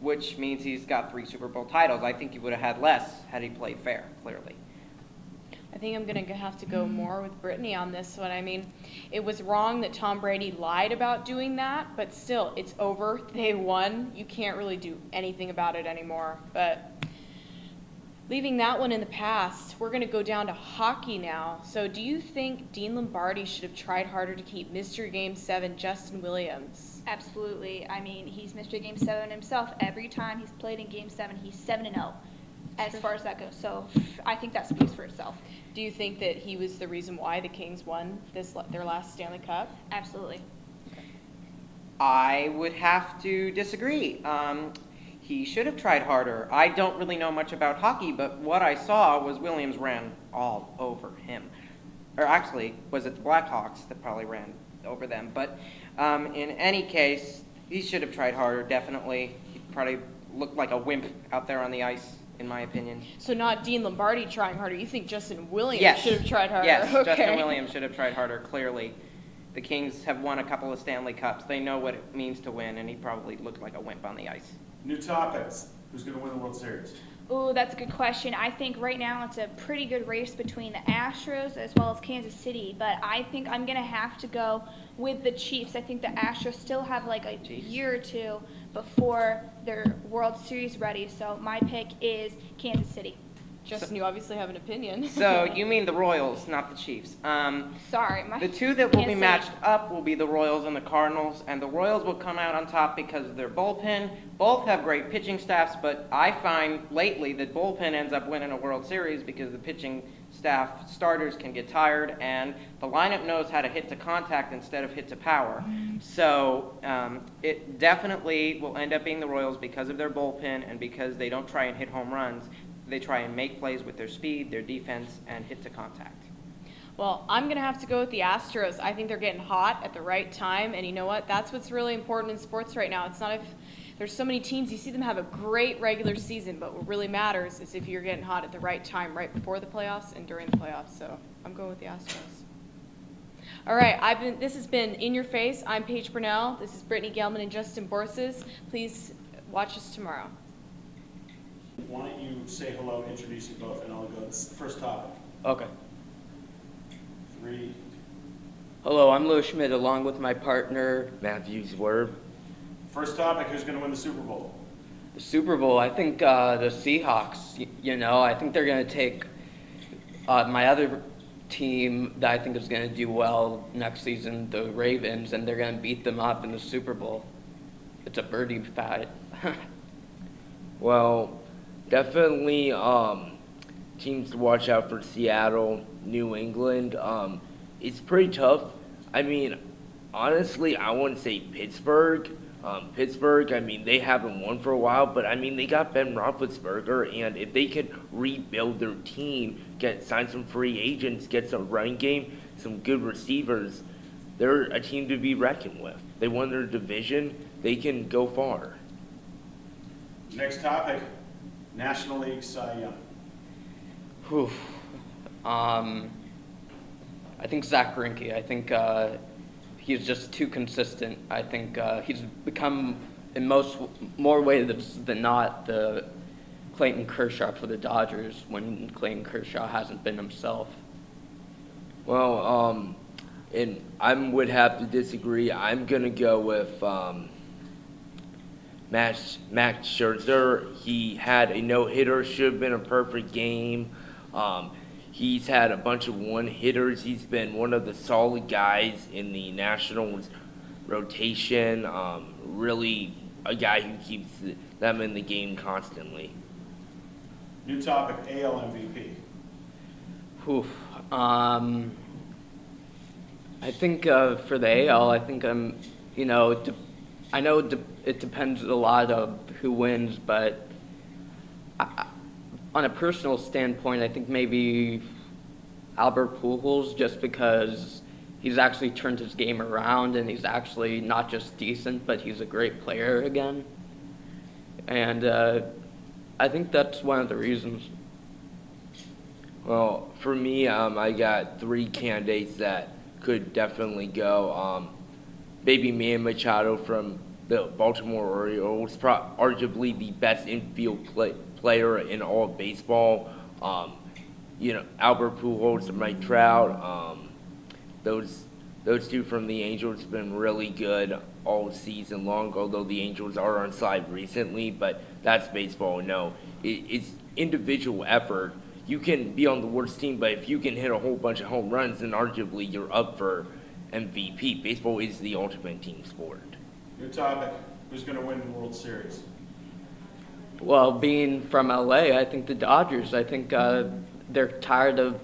which means he's got 3 Super Bowl titles. I think he would have had less had he played fair, clearly. I think I'm going to have to go more with Brittany on this one. I mean, it was wrong that Tom Brady lied about doing that, but still, it's over. They won. You can't really do anything about it anymore. But leaving that one in the past, we're going to go down to hockey now. So do you think Dean Lombardi should have tried harder to keep Mr. Game 7, Justin Williams? Absolutely. I mean, he's Mr. Game 7 himself. Every time he's played in Game 7, he's 7-0. as far as that goes. So I think that speaks for itself. Do you think that he was the reason why the Kings won their last Stanley Cup? Absolutely. I would have to disagree. He should have tried harder. I don't really know much about hockey, but what I saw was Williams ran all over him. Or actually, was it the Blackhawks that probably ran over them? But in any case, he should have tried harder, definitely. He probably looked like a wimp out there on the ice, in my opinion. So not Dean Lombardi trying harder. You think Justin Williams Yes. should have tried harder? Yes, Okay. Justin Williams should have tried harder, clearly. The Kings have won a couple of Stanley Cups. They know what it means to win, and he probably looked like a wimp on the ice. New topics. Who's going to win the World Series? Ooh, that's a good question. I think right now it's a pretty good race between the Astros as well as Kansas City, but I think I'm going to have to go with the Chiefs. I think the Astros still have like a year or two before their World Series ready, so my pick is Kansas City. Justin, you obviously have an opinion. So you mean the Royals, not the Chiefs. Sorry. The two that will be Kansas City. matched up will be the Royals and the Cardinals, and the Royals will come out on top because of their bullpen. Both have great pitching staffs, but I find lately that bullpen ends up winning a World Series because the pitching staff starters can get tired, and the lineup knows how to hit to contact instead of hit to power. So it definitely will end up being the Royals because of their bullpen and because they don't try and hit home runs. They try and make plays with their speed, their defense, and hit to contact. Well, I'm going to have to go with the Astros. I think they're getting hot at the right time, and you know what? That's what's really important in sports right now. It's not if there's so many teams, you see them have a great regular season, but what really matters is if you're getting hot at the right time, right before the playoffs and during the playoffs. So I'm going with the Astros. All right, this has been In Your Face. I'm Paige Burnell. This is Brittany Gelman and Justin Borses. Please watch us tomorrow. Why don't you say hello, introduce you both, and I'll go. This is the first topic. Okay. 3. Hello, I'm Lou Schmidt along with my partner, Matthew Zwerb. First topic, who's going to win the Super Bowl? The Super Bowl, I think the Seahawks, I think they're going to take my other team that I think is going to do well next season, the Ravens, and they're going to beat them up in the Super Bowl. It's a birdie fight. Well, definitely teams to watch out for: Seattle, New England. It's pretty tough. I mean, honestly, I wouldn't say Pittsburgh. Pittsburgh, I mean, they haven't won for a while, but I mean, they got Ben Roethlisberger, and if they could rebuild their team, sign some free agents, get some running game, some good receivers, they're a team to be reckoned with. They won their division. They can go far. Next topic, National League Cy Young. Whew. I think Zach Greinke. I think he's just too consistent. I think he's become, in more ways than not, the Clayton Kershaw for the Dodgers when Clayton Kershaw hasn't been himself. Well, and I would have to disagree. I'm gonna go with Max Scherzer. He had a no-hitter, should have been a perfect game. He's had a bunch of one-hitters. He's been one of the solid guys in the Nationals rotation. Really a guy who keeps them in the game constantly. New topic, AL MVP. Whew. I think for the AL, I think I know it depends a lot of who wins, but on a personal standpoint, I think maybe Albert Pujols, just because he's actually turned his game around and he's actually not just decent, but he's a great player again. And I think that's one of the reasons. Well, for me, I got 3 candidates that could definitely go. Baby Manny Machado from the Baltimore Orioles, arguably the best infield player in all of baseball. Albert Pujols and Mike Trout. Those two from the Angels have been really good all season long, although the Angels are on side recently, but that's baseball. No, it's individual effort. You can be on the worst team, but if you can hit a whole bunch of home runs, then arguably you're up for MVP. Baseball is the ultimate team sport. New topic, who's going to win the World Series? Well, being from LA, I think the Dodgers. I think they're tired of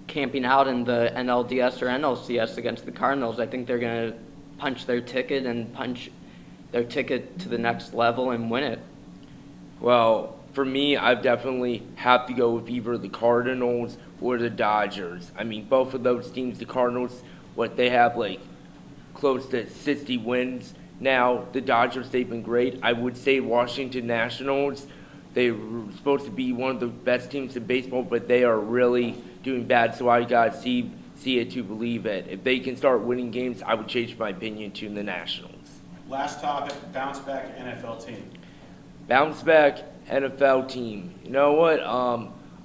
camping out in the NLDS or NLCS against the Cardinals. I think they're going to punch their ticket to the next level and win it. Well, for me, I definitely have to go with either the Cardinals or the Dodgers. I mean, both of those teams, the Cardinals, they have like close to 60 wins now. The Dodgers, they've been great. I would say Washington Nationals, they were supposed to be one of the best teams in baseball, but they are really doing bad, so I got to see it to believe it. If they can start winning games, I would change my opinion to the Nationals. Last topic, bounce back NFL team. Bounce back NFL team. You know what?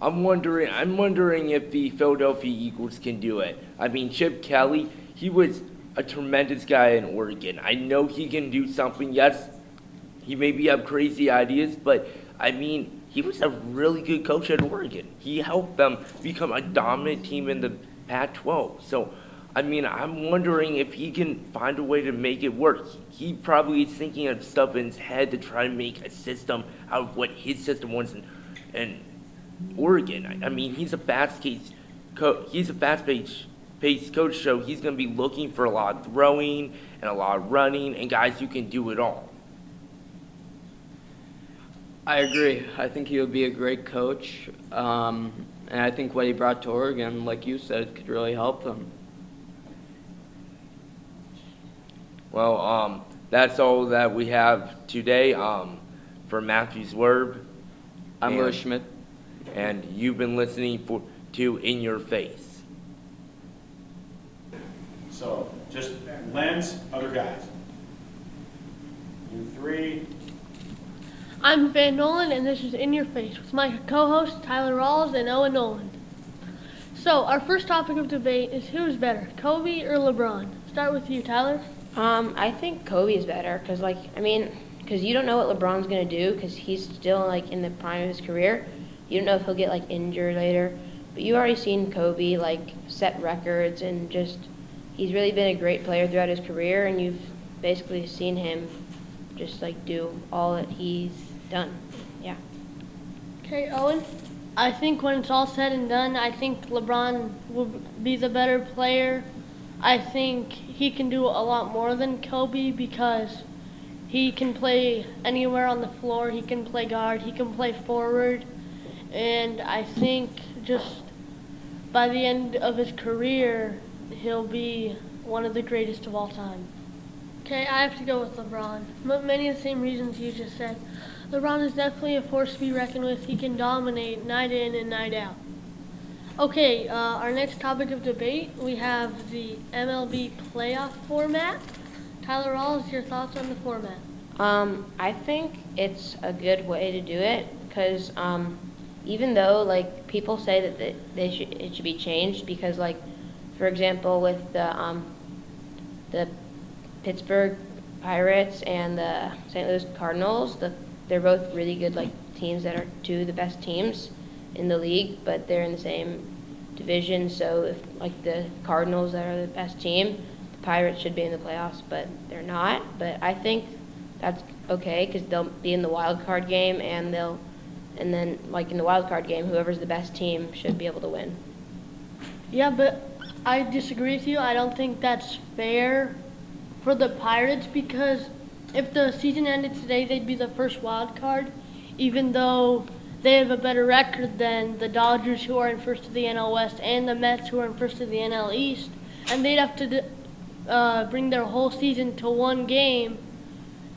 I'm wondering if the Philadelphia Eagles can do it. I mean, Chip Kelly, he was a tremendous guy in Oregon. I know he can do something. Yes, he maybe have crazy ideas, but I mean, he was a really good coach at Oregon. He helped them become a dominant team in the Pac-12. So, I mean, I'm wondering if he can find a way to make it work. He probably is thinking of stuff in his head to try and make a system out of what his system was in Oregon. I mean, he's a fast-paced coach, so he's going to be looking for a lot of throwing and a lot of running and guys who can do it all. I agree. I think he would be a great coach, and I think what he brought to Oregon, like you said, could really help them. Well, that's all that we have today. For Matthew Zwerb, I'm Lewis Schmidt, and you've been listening to In Your Face. So, just Lens, other guys. You three. I'm Van Nolan, and this is In Your Face with my co-hosts Tyler Rawls and Owen Nolan. So, our first topic of debate is who's better, Kobe or LeBron? Start with you, Tyler. I think Kobe is better because, because you don't know what LeBron's going to do because he's still, in the prime of his career. You don't know if he'll get, injured later. But you've already seen Kobe, set records and just he's really been a great player throughout his career, and you've basically seen him just, do all that he's done. Yeah. Okay, Owen? I think when it's all said and done, I think LeBron will be the better player. I think he can do a lot more than Kobe because he can play anywhere on the floor. He can play guard. He can play forward. And I think just by the end of his career, he'll be one of the greatest of all time. Okay, I have to go with LeBron. Many of the same reasons you just said. LeBron is definitely a force to be reckoned with. He can dominate night in and night out. Okay, our next topic of debate, we have the MLB playoff format. Tyler Rawls, your thoughts on the format? I think it's a good way to do it because even though people say that it should be changed because for example with the Pittsburgh Pirates and the St. Louis Cardinals, they're both really good teams that are two of the best teams in the league, but they're in the same division. So if the Cardinals that are the best team, the Pirates should be in the playoffs, but they're not. But I think that's okay because they'll be in the wild card game, and then in the wild card game, whoever's the best team should be able to win. Yeah, but I disagree with you. I don't think that's fair for the Pirates because if the season ended today, they'd be the first wild card, even though they have a better record than the Dodgers, who are in first of the NL West, and the Mets, who are in first of the NL East. And they'd have to bring their whole season to one game.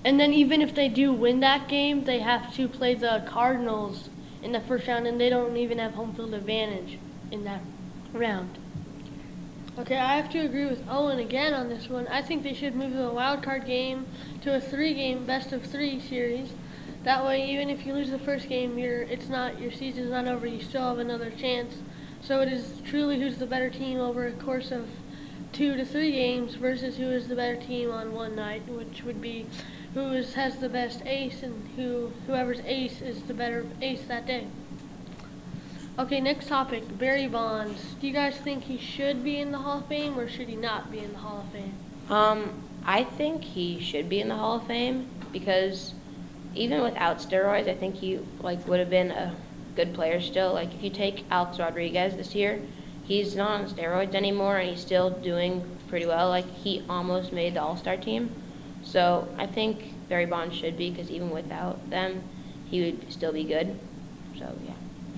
And then even if they do win that game, they have to play the Cardinals in the first round, and they don't even have home field advantage in that round. Okay, I have to agree with Owen again on this one. I think they should move the wild card game to a 3-game best-of-3 series. That way, even if you lose the first game, your season's not over. You still have another chance. So it is truly who's the better team over a course of 2 to 3 games versus who is the better team on one night, which would be has the best ace and whoever's ace is the better ace that day. Okay, next topic, Barry Bonds. Do you guys think he should be in the Hall of Fame or should he not be in the Hall of Fame? I think he should be in the Hall of Fame because even without steroids, I think he like would have been a good player still. Like if you take Alex Rodriguez this year, he's not on steroids anymore and he's still doing pretty well. Like he almost made the All-Star team. So I think Barry Bonds should be, because even without them, he would still be good. So yeah.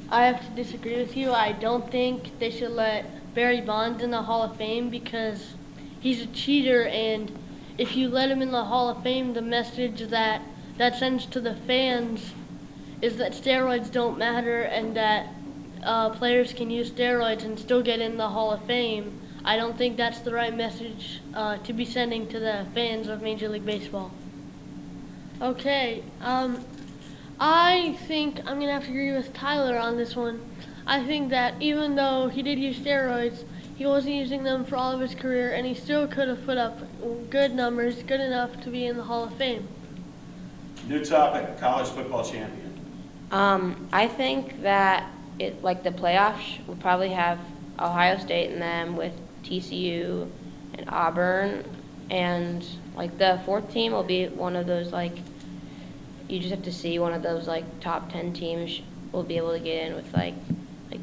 I have to disagree with you. I don't think they should let Barry Bonds in the Hall of Fame because he's a cheater, and if you let him in the Hall of Fame, the message that sends to the fans is that steroids don't matter and that players can use steroids and still get in the Hall of Fame. I don't think that's the right message to be sending to the fans of Major League Baseball. Okay, I think I'm going to have to agree with Tyler on this one. I think that even though he did use steroids, he wasn't using them for all of his career, and he still could have put up good numbers, good enough to be in the Hall of Fame. New topic, college football champion. I think that the playoffs will probably have Ohio State in them with TCU and Auburn, and like the fourth team will be one of those you just have to see one of those top 10 teams will be able to get in with like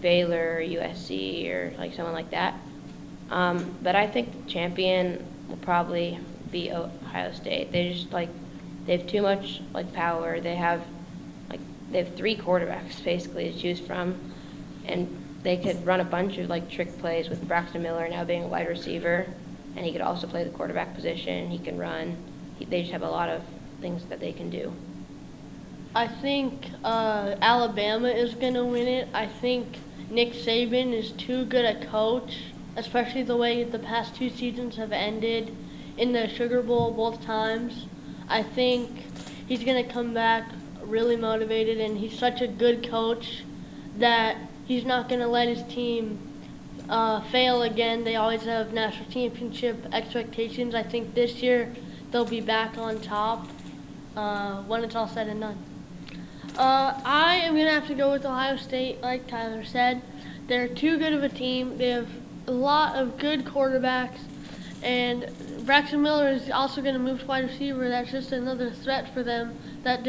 Baylor or USC or someone like that. But I think the champion will probably be Ohio State. They just they have too much power. They have 3 quarterbacks basically to choose from, and they could run a bunch of trick plays with Braxton Miller now being a wide receiver, and he could also play the quarterback position. He can run. They just have a lot of things that they can do. I think Alabama is going to win it. I think Nick Saban is too good a coach, especially the way the past 2 seasons have ended in the Sugar Bowl both times. I think he's going to come back really motivated, and he's such a good coach that he's not going to let his team fail again. They always have national championship expectations. I think this year they'll be back on top when it's all said and done. I am going to have to go with Ohio State, like Tyler said. They're too good of a team. They have a lot of good quarterbacks, and Braxton Miller is also going to move to wide receiver. That's just another threat for them that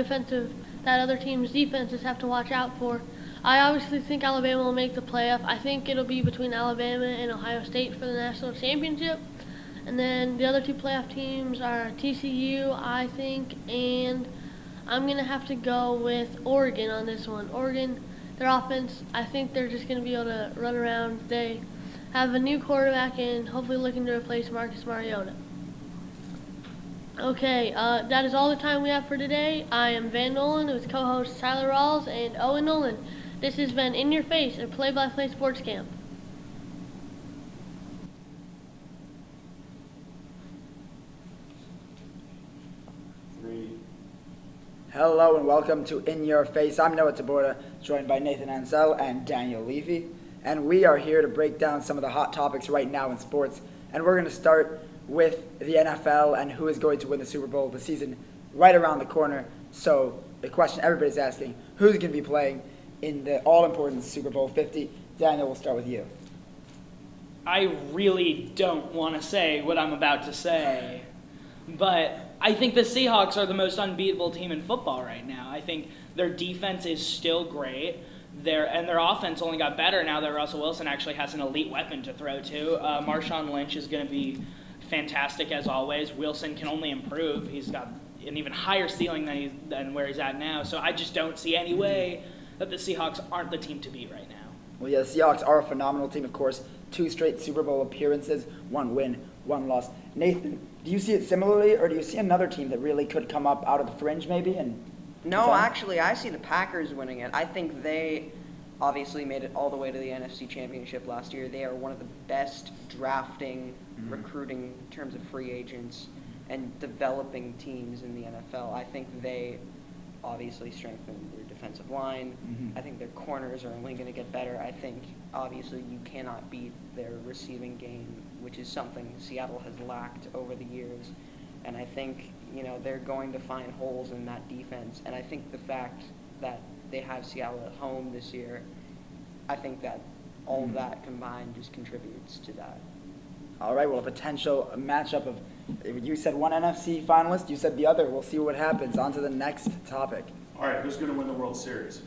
other team's defenses have to watch out for. I obviously think Alabama will make the playoff. I think it'll be between Alabama and Ohio State for the national championship. And then the other 2 playoff teams are TCU, I think, and I'm going to have to go with Oregon on this one. Oregon, their offense, I think they're just going to be able to run around. They have a new quarterback and hopefully looking to replace Marcus Mariota. Okay, that is all the time we have for today. I am Van Nolan with co-hosts Tyler Rawls and Owen Nolan. This has been In Your Face, a play-by-play sports camp. Hello and welcome to In Your Face. I'm Noah Taborda, joined by Nathan Ansel and Daniel Levy. And we are here to break down some of the hot topics right now in sports. And we're going to start with the NFL and who is going to win the Super Bowl. The season right around the corner. So the question everybody's asking, who's going to be playing in the all-important Super Bowl 50? Daniel, we'll start with you. I really don't want to say what I'm about to say, but I think the Seahawks are the most unbeatable team in football right now. I think their defense is still great. Their offense only got better now that Russell Wilson actually has an elite weapon to throw to. Marshawn Lynch is going to be fantastic as always. Wilson can only improve. He's got an even higher ceiling than where he's at now. So I just don't see any way that the Seahawks aren't the team to beat right now. Well, yeah, the Seahawks are a phenomenal team, of course. 2 straight Super Bowl appearances, 1 win, 1 loss. Nathan, do you see it similarly, or do you see another team that really could come up out of the fringe maybe? No, actually, I see the Packers winning it. I think they obviously made it all the way to the NFC Championship last year. They are one of the best drafting, recruiting in terms of free agents, and developing teams in the NFL. I think they obviously strengthened their defensive line. I think their corners are only going to get better. I think, obviously, you cannot beat their receiving game, which is something Seattle has lacked over the years. And I think, they're going to find holes in that defense. And I think the fact that they have Seattle at home this year, I think that all of that combined just contributes to that. All right, well, a potential matchup of You said one NFC finalist, you said the other. We'll see what happens. On to the next topic. All right, who's going to win the World Series?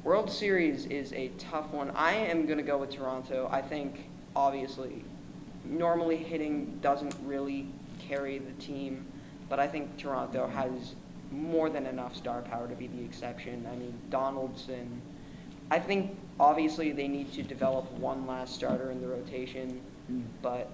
World Series is a tough one. I am going to go with Toronto. I think, obviously, normally hitting doesn't really carry the team, but I think Toronto has more than enough star power to be the exception. I mean, Donaldson. I think, obviously, they need to develop one last starter in the rotation, but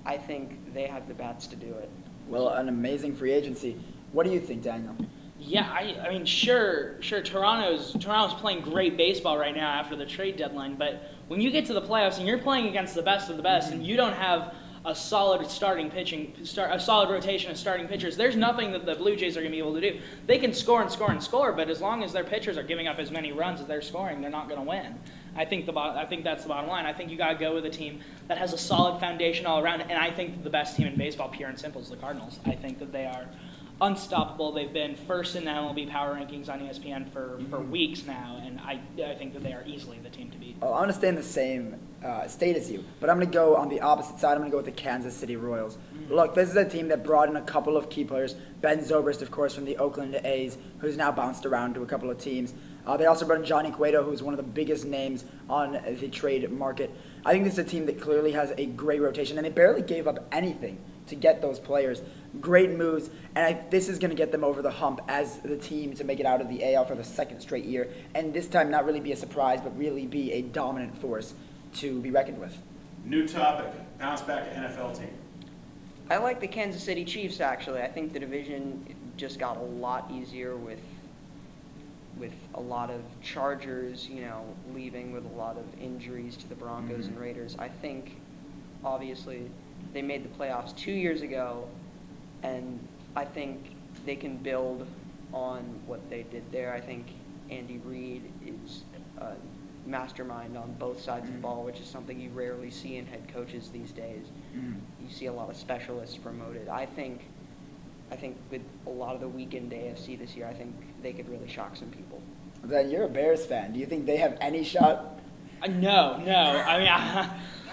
I think they have the bats to do it. Well, an amazing free agency. What do you think, Daniel? Yeah, I mean, sure. Toronto's playing great baseball right now after the trade deadline, but when you get to the playoffs and you're playing against the best of the best, and you don't have a solid a solid rotation of starting pitchers, there's nothing that the Blue Jays are going to be able to do. They can score and score and score, but as long as their pitchers are giving up as many runs as they're scoring, they're not going to win. I think that's the bottom line. I think you got to go with a team that has a solid foundation all around, and I think the best team in baseball, pure and simple, is the Cardinals. I think that they are unstoppable. They've been first in the MLB power rankings on ESPN for weeks now, and I think that they are easily the team to beat. Oh, I'm going to stay in the same state as you, but I'm going to go on the opposite side. I'm going to go with the Kansas City Royals. Look, this is a team that brought in a couple of key players. Ben Zobrist, of course, from the Oakland A's, who's now bounced around to a couple of teams. They also brought in Johnny Cueto, who's one of the biggest names on the trade market. I think this is a team that clearly has a great rotation, and they barely gave up anything to get those players. Great moves, and this is going to get them over the hump as the team to make it out of the AL for the second straight year, and this time not really be a surprise, but really be a dominant force to be reckoned with. New topic, bounce back NFL team. I like the Kansas City Chiefs, actually. I think the division just got a lot easier with a lot of Chargers, leaving with a lot of injuries to the Broncos and Raiders. I think, obviously, they made the playoffs 2 years ago, and I think they can build on what they did there. I think Andy Reid is a mastermind on both sides of the ball, which is something you rarely see in head coaches these days. You see a lot of specialists promoted. I think with a lot of the weakened AFC this year, I think they could really shock some people. Then you're a Bears fan. Do you think they have any shot? No. I mean,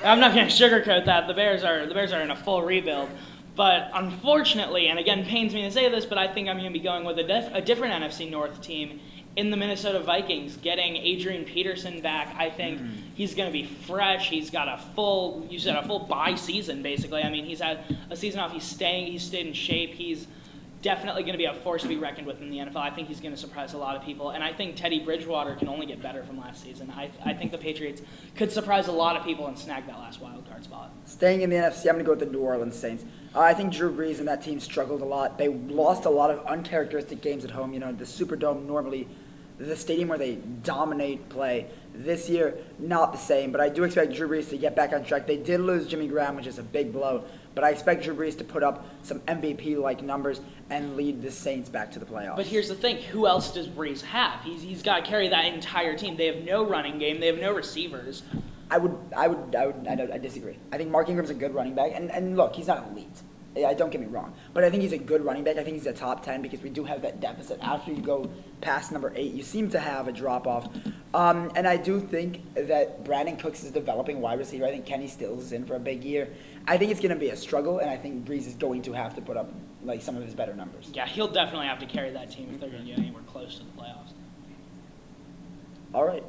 I'm not going to sugarcoat that. The Bears are in a full rebuild. But unfortunately, and again, pains me to say this, but I think I'm going to be going with a different NFC North team in the Minnesota Vikings, getting Adrian Peterson back. I think he's going to be fresh. He's got a full bye season, basically. I mean, he's had a season off. He's stayed in shape. He's definitely going to be a force to be reckoned with in the NFL. I think he's going to surprise a lot of people. And I think Teddy Bridgewater can only get better from last season. I think the Patriots could surprise a lot of people and snag that last wild card spot. Staying in the NFC, I'm going to go with the New Orleans Saints. I think Drew Brees and that team struggled a lot. They lost a lot of uncharacteristic games at home. The Superdome, normally the stadium where they dominate play. This year, not the same, but I do expect Drew Brees to get back on track. They did lose Jimmy Graham, which is a big blow, but I expect Drew Brees to put up some MVP-like numbers and lead the Saints back to the playoffs. But here's the thing. Who else does Brees have? He's got to carry that entire team. They have no running game. They have no receivers. I disagree. I think Mark Ingram's a good running back, and look, he's not elite. Don't get me wrong, but I think he's a good running back. I think he's a top 10 because we do have that deficit. After you go past number 8, you seem to have a drop-off. And I do think that Brandon Cooks is developing wide receiver. I think Kenny Stills is in for a big year. I think it's going to be a struggle, and I think Brees is going to have to put up some of his better numbers. Yeah, he'll definitely have to carry that team if they're going to get anywhere close to the playoffs. All right.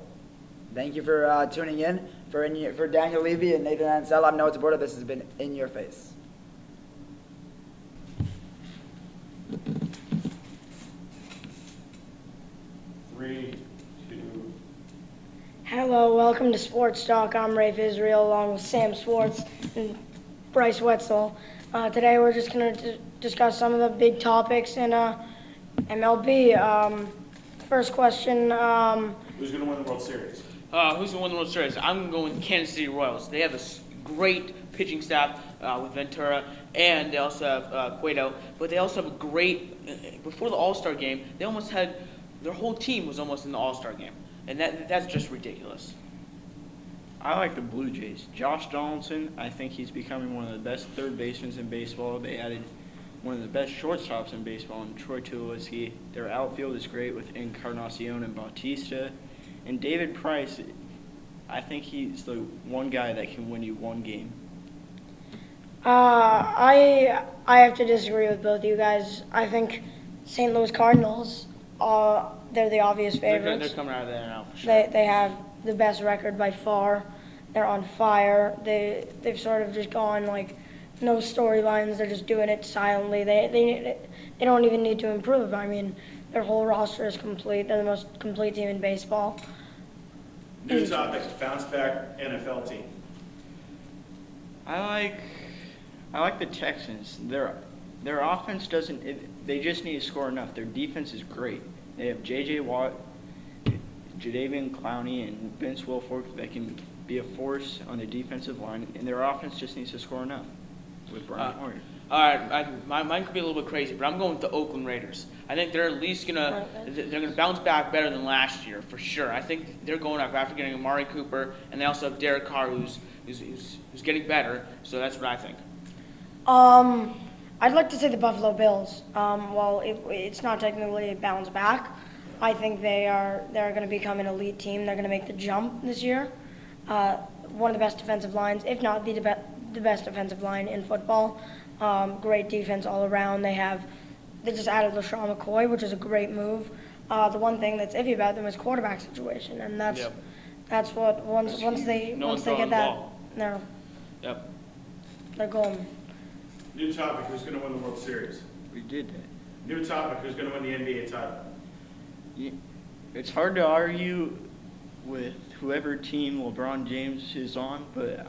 Thank you for tuning in. For Daniel Levy and Nathan Ansel, I'm Noah Taborda. This has been In Your Face. Hello, welcome to Sports Talk. I'm Rafe Israel along with Sam Swartz and Bryce Wetzel. Today we're just going to discuss some of the big topics in MLB. First question. Who's going to win the World Series? Who's going to win the World Series? I'm going with Kansas City Royals. They have a great pitching staff with Ventura, and they also have Cueto. But they also have a great, before the All-Star game, they almost had, their whole team was almost in the All-Star game. And that's just ridiculous. I like the Blue Jays. Josh Donaldson, I think he's becoming one of the best third basemen in baseball. They added one of the best shortstops in baseball in Troy Tulowitzki. Their outfield is great with Encarnacion and Bautista. And David Price, I think he's the one guy that can win you one game. I have to disagree with both of you guys. I think St. Louis Cardinals, they're the obvious favorites. They're coming out of there now for sure. They have the best record by far. They're on fire. They've sort of just gone like no storylines. They're just doing it silently. They don't even need to improve. I mean, their whole roster is complete. They're the most complete team in baseball. New topic, bounce back NFL team. I like the Texans. Their offense doesn't. They just need to score enough. Their defense is great. They have J.J. Watt, Jadeveon Clowney, and Vince Wilfork that can be a force on the defensive line, and their offense just needs to score enough with Brian Hoyer. All right, mine could be a little bit crazy, but I'm going with the Oakland Raiders. I think they're at least gonna bounce back better than last year for sure. I think they're going up after getting Amari Cooper, and they also have Derek Carr, who's getting better. So that's what I think. I'd like to say the Buffalo Bills. Well, it's not technically a bounce back. I think they're going to become an elite team. They're going to make the jump this year. One of the best defensive lines, if not the best defensive line in football. Great defense all around. They just added LaShawn McCoy, which is a great move. The one thing that's iffy about them is quarterback situation, and that's what once they get that, they're golden. New topic, who's going to win the World Series? We did that. New topic, who's going to win the NBA title? It's hard to argue with whoever team LeBron James is on, but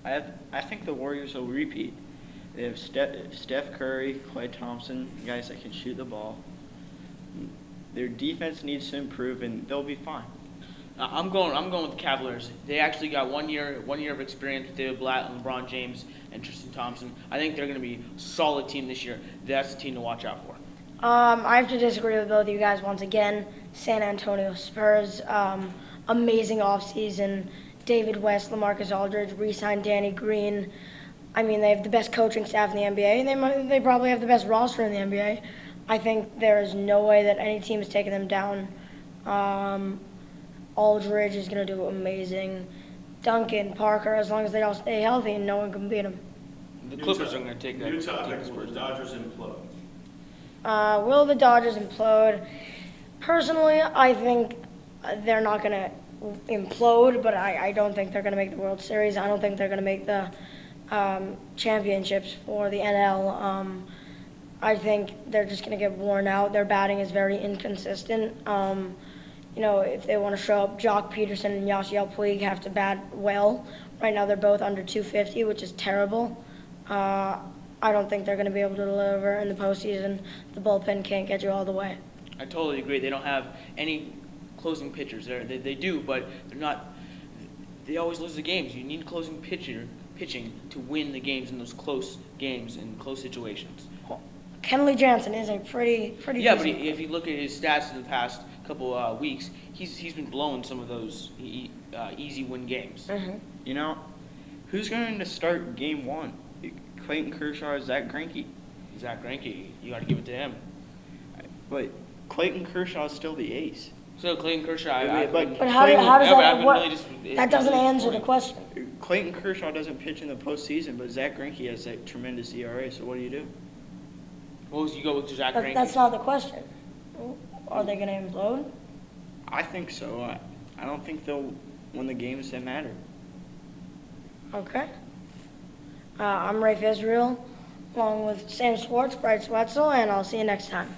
I think the Warriors will repeat. They have Steph Curry, Klay Thompson, guys that can shoot the ball. Their defense needs to improve, and they'll be fine. I'm going with the Cavaliers. They actually got 1 year of experience with David Blatt and LeBron James and Tristan Thompson. I think they're going to be a solid team this year. That's the team to watch out for. I have to disagree with both of you guys once again. San Antonio Spurs, amazing offseason. David West, LaMarcus Aldridge, re-signed Danny Green. I mean, they have the best coaching staff in the NBA, and they probably have the best roster in the NBA. I think there is no way that any team is taking them down. Aldridge is going to do amazing. Duncan, Parker, as long as they all stay healthy, and no one can beat them. The Clippers are going to take that. New topic, will the Dodgers implode? Will the Dodgers implode? Personally, I think they're not going to implode, but I don't think they're going to make the World Series. I don't think they're going to make the championships for the NL. I think they're just going to get worn out. Their batting is very inconsistent. If they want to show up, Jock Peterson and Yasiel Puig have to bat well. Right now they're both under 250, which is terrible. I don't think they're going to be able to deliver in the postseason. The bullpen can't get you all the way. I totally agree. They don't have any closing pitchers. They do, but they're not. They always lose the games. You need closing pitching to win the games in those close games and close situations. Kenley Jansen is a pretty Yeah, but decent. if you look at his stats in the past couple weeks, he's been blowing some of those easy win games. Mm-hmm. Who's going to start game one? Clayton Kershaw or Zach Greinke? Zach Greinke, you got to give it to him. But Clayton Kershaw is still the ace. So Clayton Kershaw, But how does that? That doesn't answer the question. Clayton Kershaw doesn't pitch in the postseason, but Zach Greinke has that tremendous ERA. So what do you do? Well, you go with Zach Greinke. That's not the question. Are they going to implode? I think so. I don't think they'll win the games that matter. Okay. I'm Rafe Israel, along with Sam Schwartz, Bryce Wetzel, and I'll see you next time.